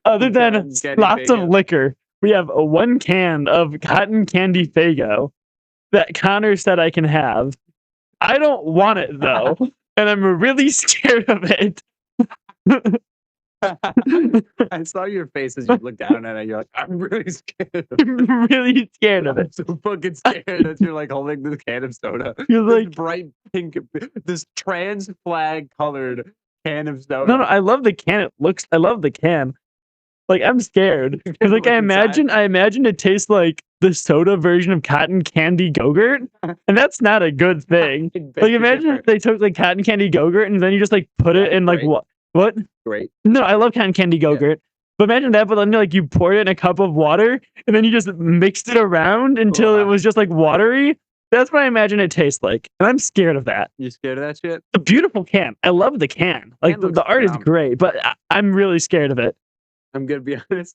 Other than lots of liquor. we have a 1 can of cotton candy Faygo that Connor said I can have. I don't want it though, and I'm really scared of it. I saw your face as you looked down at it. You're like, I'm really scared. I'm really scared of I'm it. so fucking scared that you're like holding this can of soda. You're This like, bright pink, this trans flag colored can of soda. no, I love the can. I love the can. Like, I'm scared because, like, I imagine it tastes like the soda version of cotton candy Go-Gurt, and that's not a good thing. Like, imagine if they took like cotton candy Go-Gurt and then you just like put it in like what? What? Great. No, I love cotton candy Go-Gurt. But imagine that, but then like you poured it in a cup of water and then you just mixed it around until it was just like watery. That's what I imagine it tastes like, and I'm scared of that. You scared of that shit? A beautiful can. I love the can. Like the art is great, but I'm really scared of it. I'm gonna be honest.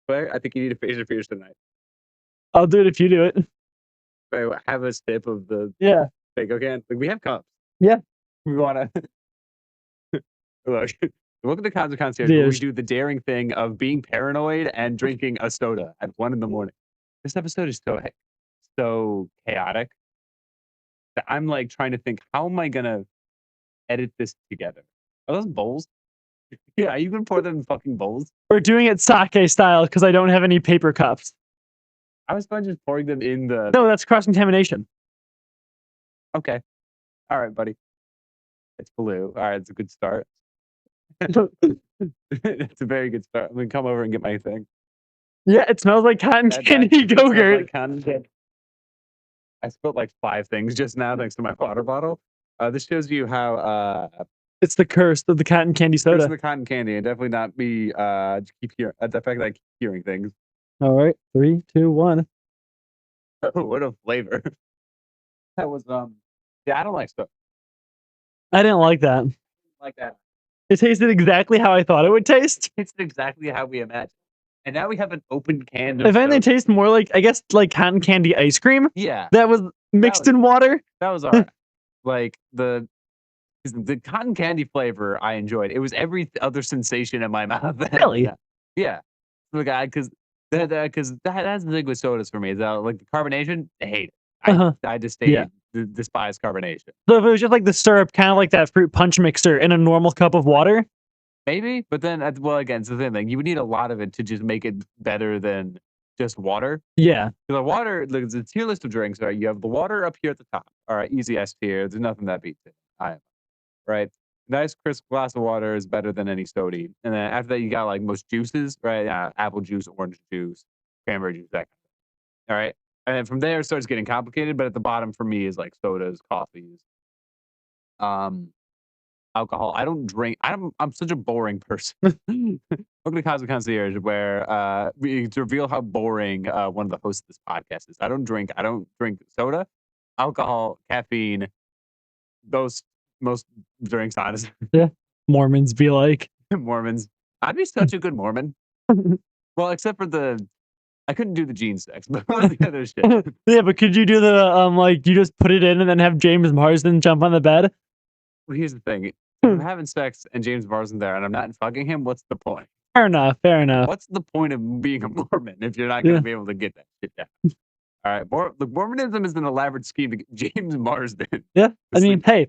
Claire, I think you need a phaser for yours tonight. I'll do it if you do it. Wait, have a sip of the Faygo can. Like, we have cups. Yeah. We wanna look. Welcome to Concierge, where we do the daring thing of being paranoid and drinking a soda at 1 a.m. This episode is so chaotic that I'm like trying to think, how am I gonna edit this together? Are those bowls? Yeah, are you gonna pour them in fucking bowls? We're doing it sake style because I don't have any paper cups. I was fine just pouring them in the. No, that's cross-contamination. Okay. All right, buddy. It's blue. All right, it's a good start. It's a very good start. I'm gonna come over and get my thing. Yeah, it smells like cotton candy Go-Gurt. I spilled like 5 things just now thanks to my water bottle. This shows you how it's the curse of the cotton candy soda. It's the cotton candy, and definitely not me. Keep hearing the fact that I keep hearing things. All right, 3, 2, 1. Oh, what a flavor! That was Yeah, I don't like stuff. I didn't like that. Like that. It tasted exactly how I thought it would taste. It's exactly how we imagined. And now we have an open can. If anything, it tastes more like, I guess, like cotton candy ice cream. Yeah. That was mixed in water. That was alright. Like the cotton candy flavor, I enjoyed. It was every other sensation in my mouth. Really? Yeah. Because that's the thing with sodas for me. Is that, like, the carbonation, I hate it. I despise carbonation. So if it was just like the syrup, kind of like that fruit punch mixer in a normal cup of water? Maybe, but then, well, again, it's the same thing. You would need a lot of it to just make it better than just water. Yeah. The water, the tier list of drinks, right? You have the water up here at the top. All right, easy S tier. There's nothing that beats it. Right? Nice crisp glass of water is better than any soda. And then after that, you got like most juices, right? Apple juice, orange juice, cranberry juice, that kind of thing. All right. And then from there, it starts getting complicated. But at the bottom for me is like sodas, coffees, alcohol. I don't drink. I'm such a boring person. Welcome to Cosmic Concierge, where we reveal how boring one of the hosts of this podcast is. I don't drink soda, alcohol, caffeine, those most drinks, honestly. Yeah. Mormons be like. Mormons. I'd be such a good Mormon. Well, except for I couldn't do the gene sex, but all the other shit. Yeah, but could you do the like you just put it in and then have James Marsden jump on the bed? Well, here's the thing. If I'm having sex and James Marsden there and I'm not fucking him, what's the point? Fair enough. What's the point of being a Mormon if you're not going to be able to get that shit down? All right. Look, Mormonism is an elaborate scheme to get James Marsden. Yeah. I mean, hey,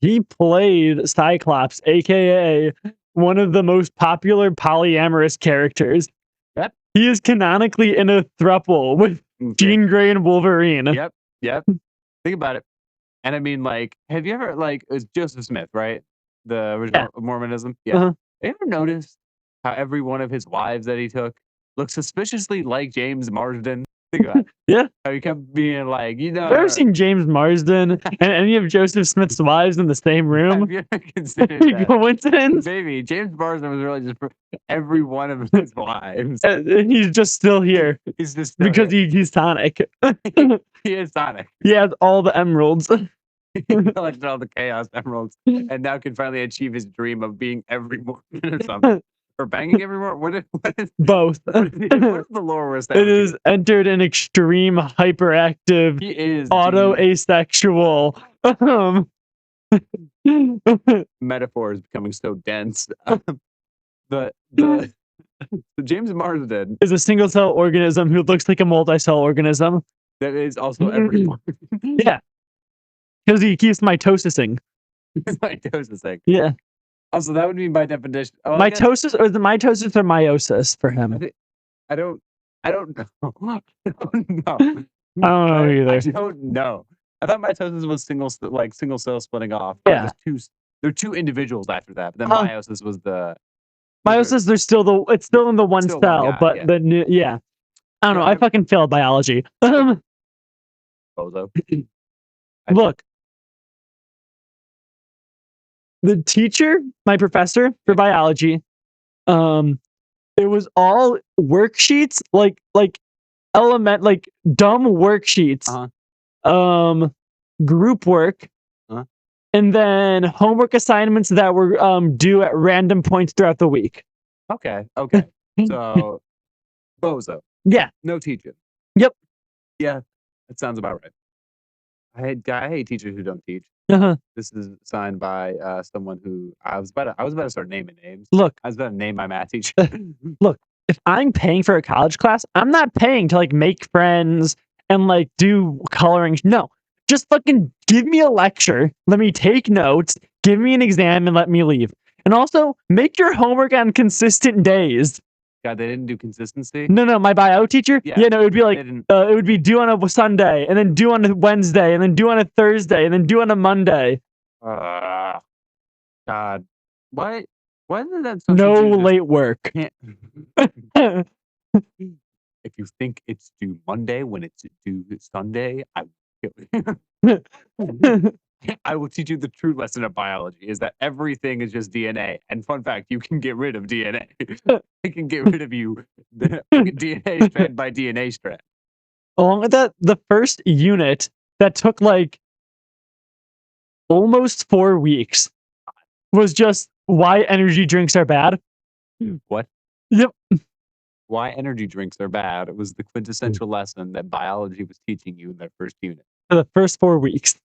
he played Cyclops, aka one of the most popular polyamorous characters. Yep. He is canonically in a throuple with Jean Grey and Wolverine. Yep. Think about it. And I mean, like, have you ever, like, it was Joseph Smith, right? The original Mormonism? Yeah. Have you ever noticed how every one of his wives that he took looked suspiciously like James Marsden? Think about it. Yeah. How he kept being like, Have you ever seen James Marsden and any of Joseph Smith's wives in the same room? Have you ever considered that? Coincidence? Maybe. James Marsden was really just for every one of his wives. And he's just still here. He's just because he's Sonic. He is Sonic. He has all the emeralds. He collected all the Chaos Emeralds and now can finally achieve his dream of being every Mormon or something. Or banging every Mormon? What is both? What is the lore we're establishing? It is entered an extreme hyperactive, he is auto asexual. Metaphor is becoming so dense. James Marsden is a single cell organism who looks like a multi-cell organism. that is also everyone. Yeah, because he keeps mitosising. Mitosising. Yeah, Also, that would be by definition. Oh, I guess- mitosis or the mitosis or meiosis for him. I don't know. I don't know. I don't know either. I don't know. I thought mitosis was single cell splitting off. Yeah. There are two individuals after that, but then Uh, meiosis was the Meiosis, it's still in the one Still one cell, guy, but yeah. the new, yeah. I don't know. I fucking failed biology. bozo. Look, the teacher, my professor for biology, it was all worksheets, like dumb worksheets, group work, and then homework assignments that were due at random points throughout the week. Okay. So bozo. Yeah. No teaching. Yep. Yeah, that sounds about right. I hate teachers who don't teach. Uh-huh. This is signed by someone who I was about to start naming names. Look, I was about to name my math teacher. Look, if I'm paying for a college class, I'm not paying to like make friends and like do coloring. No, just fucking give me a lecture, let me take notes, give me an exam, and let me leave. And also make your homework on consistent days. God, they didn't do consistency. No, my bio teacher. Yeah, no, it would be like it would be due on a Sunday, and then due on a Wednesday, and then due on a Thursday, and then due on a Monday. God, why isn't that no late work? If you think it's due Monday when it's due Sunday, I will kill you. I will teach you the true lesson of biology: is that everything is just DNA. And fun fact, you can get rid of DNA. I can get rid of you. DNA strand by DNA strand. Along with that, the first unit that took like almost 4 weeks was just why energy drinks are bad. What? Yep. Why energy drinks are bad. It was the quintessential lesson that biology was teaching you in that first unit. For the first 4 weeks.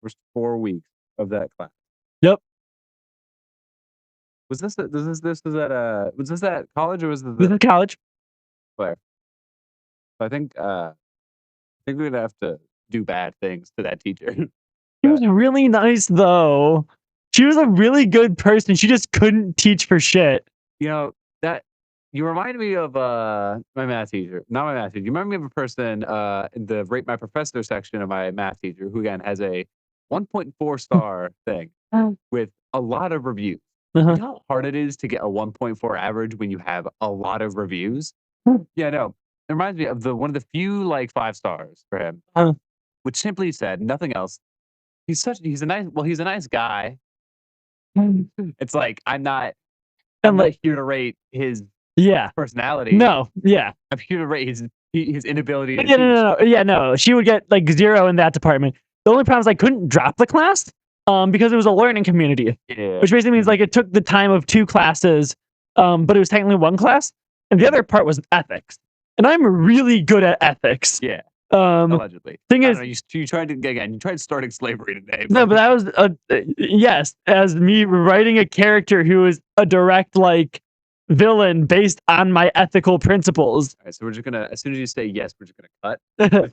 First 4 weeks of that class. Yep. Was this at college or was This is college? Claire? I think we're gonna have to do bad things to that teacher. She was really nice though. She was a really good person. She just couldn't teach for shit. You know, that you remind me of my math teacher. Not my math teacher. You remind me of a person in the rate my professor section of my math teacher who again has a 1.4 star thing with a lot of reviews. You know how hard it is to get a 1.4 average when you have a lot of reviews? Yeah, no. It reminds me of one of the few like 5 stars for him, which simply said nothing else. He's a nice guy. It's like I'm not here to rate his personality. No, yeah. I'm here to rate his inability to teach. No. She would get like 0 in that department. The only problem is I couldn't drop the class because it was a learning community. Yeah. Which basically means like it took the time of 2 classes, but it was technically 1 class, and the other part was ethics. And I'm really good at ethics. Yeah. Allegedly. Thing is, you tried starting slavery today. No, but that was yes, as me writing a character who is a direct like villain based on my ethical principles. All right, so we're just gonna, as soon as you say yes, we're just gonna cut.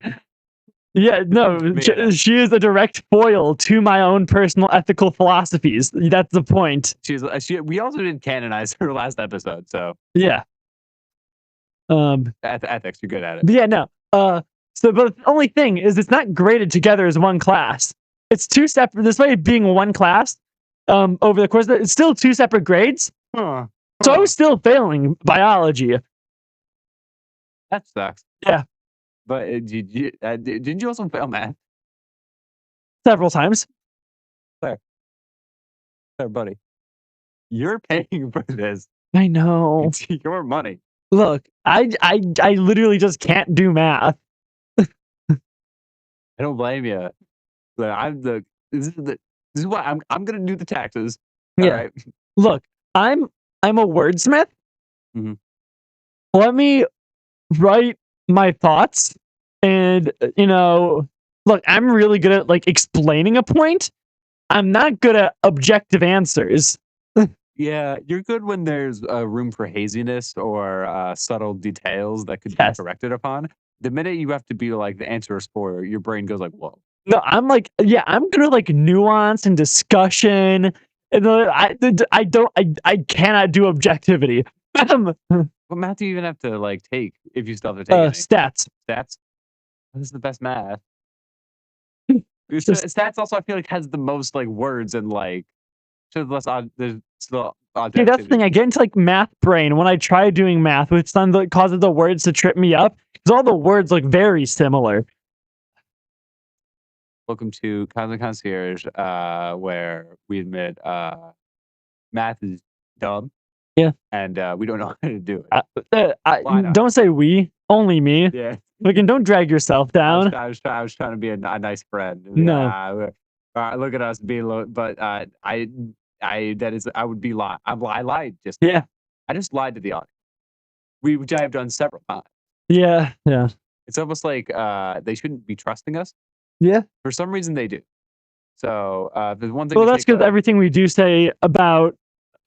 Yeah, no, she is a direct foil to my own personal ethical philosophies. That's the point. We also didn't canonize her last episode, so yeah. Ethics, you're good at it. But yeah, no. So, but the only thing is, it's not graded together as 1 class. It's 2 separate. Despite it being 1 class, over the course of it's still 2 separate grades. So I was still failing biology. That sucks. Yeah. But didn't you also fail math? Several times. Claire, buddy, you're paying for this. I know. It's your money. Look, I literally just can't do math. I don't blame you. This is why I'm gonna do the taxes. Yeah. All right. Look, I'm a wordsmith. Mm-hmm. Let me write my thoughts, and look, I'm really good at like explaining a point. I'm not good at objective answers. Yeah, you're good when there's room for haziness or subtle details that could be Yes. corrected upon. The minute you have to be like the answer or spoiler, your brain goes like, "Whoa." No, I'm like, yeah, I'm good at like nuance and discussion, and I cannot do objectivity. What math do you even have to like take if you still have to take any Stats. stats? This is the best math. Just Stats also I feel like has the most like words and like so less odd. There's still okay, that's the thing. I get into like math brain when I try doing math, which sometimes causes the words to trip me up because all the words look very similar. Welcome to Cosmic Concierge, where we admit math is dumb. Yeah. And we don't know how to do it. Why not? Don't say we, only me. Yeah. Fucking don't drag yourself down. I was trying to be a nice friend. No. Look at us being low, but I would be lying. I lied just. Yeah. I just lied to the audience. Which I have done several times. Yeah. Yeah. It's almost like they shouldn't be trusting us. Yeah. For some reason they do. So there's one thing. Well, that's because everything we do say about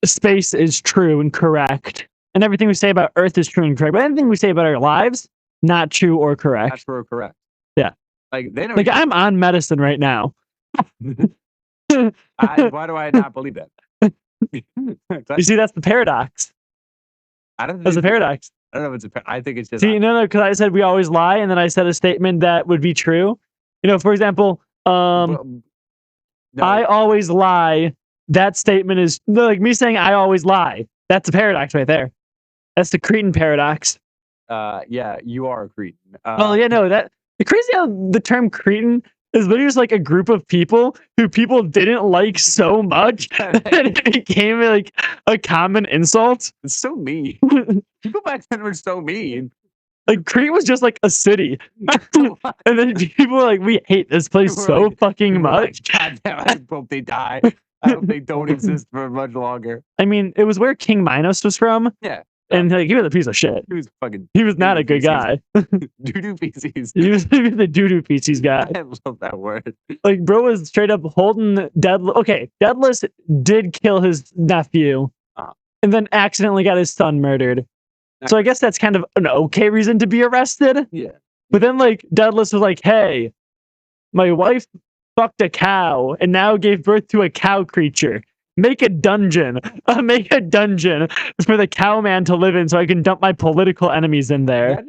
space is true and correct, and everything we say about Earth is true and correct. But anything we say about our lives, not true or correct. Not true or correct. Yeah. Like they don't. Like I'm on medicine right now. Why do I not believe that? You see, that's the paradox. That's the paradox. I don't know if it's I think it's just. See, no, because I said we always lie, and then I said a statement that would be true. You know, for example, No. I always lie. That statement is like me saying I always lie. That's a paradox right there. That's the Cretan paradox. Yeah, you are a Cretan. Well, yeah, no, that the crazy how the term Cretan is literally just like a group of people who people didn't like so much that it became like a common insult. It's so mean. People back then were so mean. Like Crete was just like a city, and then people were like, "We hate this place so fucking much." God damn! I hope they die. I hope they don't exist for much longer. I mean, it was where King Minos was from. Yeah, and like he was a piece of shit. He was fucking. He was not a good guy. Doo-doo feces. He was the doo-doo feces guy. I love that word. Like, bro was straight up holding Daedalus. Okay, Daedalus did kill his nephew, and then accidentally got his son murdered. So I guess that's kind of an okay reason to be arrested. Yeah. But then like Daedalus was like, "Hey, my wife fucked a cow and now gave birth to a cow creature. Make a dungeon. Make a dungeon for the cow man to live in so I can dump my political enemies in there."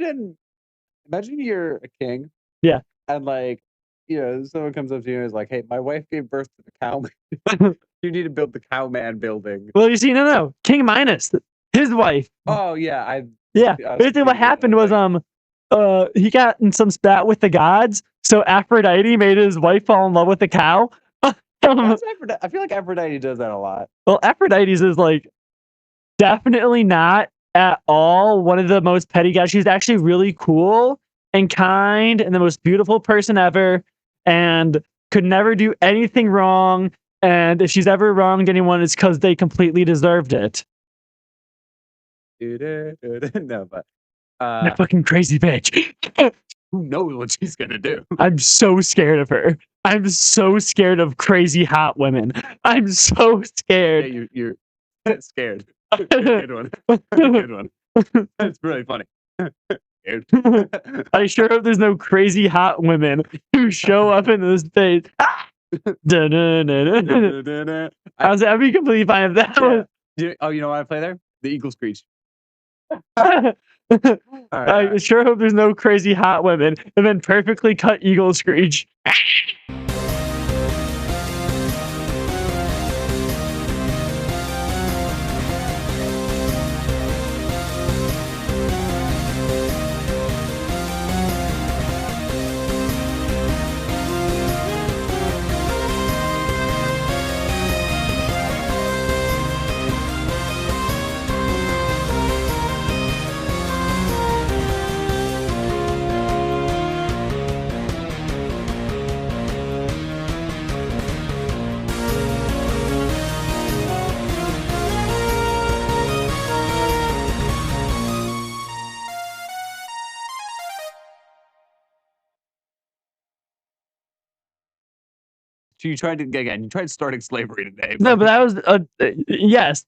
Imagine you're a king. Yeah. And like, you know, someone comes up to you and is like, "Hey, my wife gave birth to the cow man. You need to build the cow man building." Well, you see, no. King Minos, his wife. Oh yeah, Basically what happened was he got in some spat with the gods, so Aphrodite made his wife fall in love with the cow. I feel like Aphrodite does that a lot. Well, Aphrodite's is like definitely not at all one of the most petty guys. She's actually really cool and kind and the most beautiful person ever, and could never do anything wrong. And if she's ever wronged anyone, it's because they completely deserved it. No, but that fucking crazy bitch. Who knows what she's gonna do? I'm so scared of her. I'm so scared of crazy hot women. I'm so scared. Yeah, you're scared. Good one. Good one. That's really funny. Scared. I sure hope there's no crazy hot women who show up in this page. I'd be completely fine if that was. Oh, you know what I play there? The Eagle Screech. I sure hope there's no crazy hot women, and then perfectly cut Eagle Screech. You tried starting slavery today. No, but that was yes.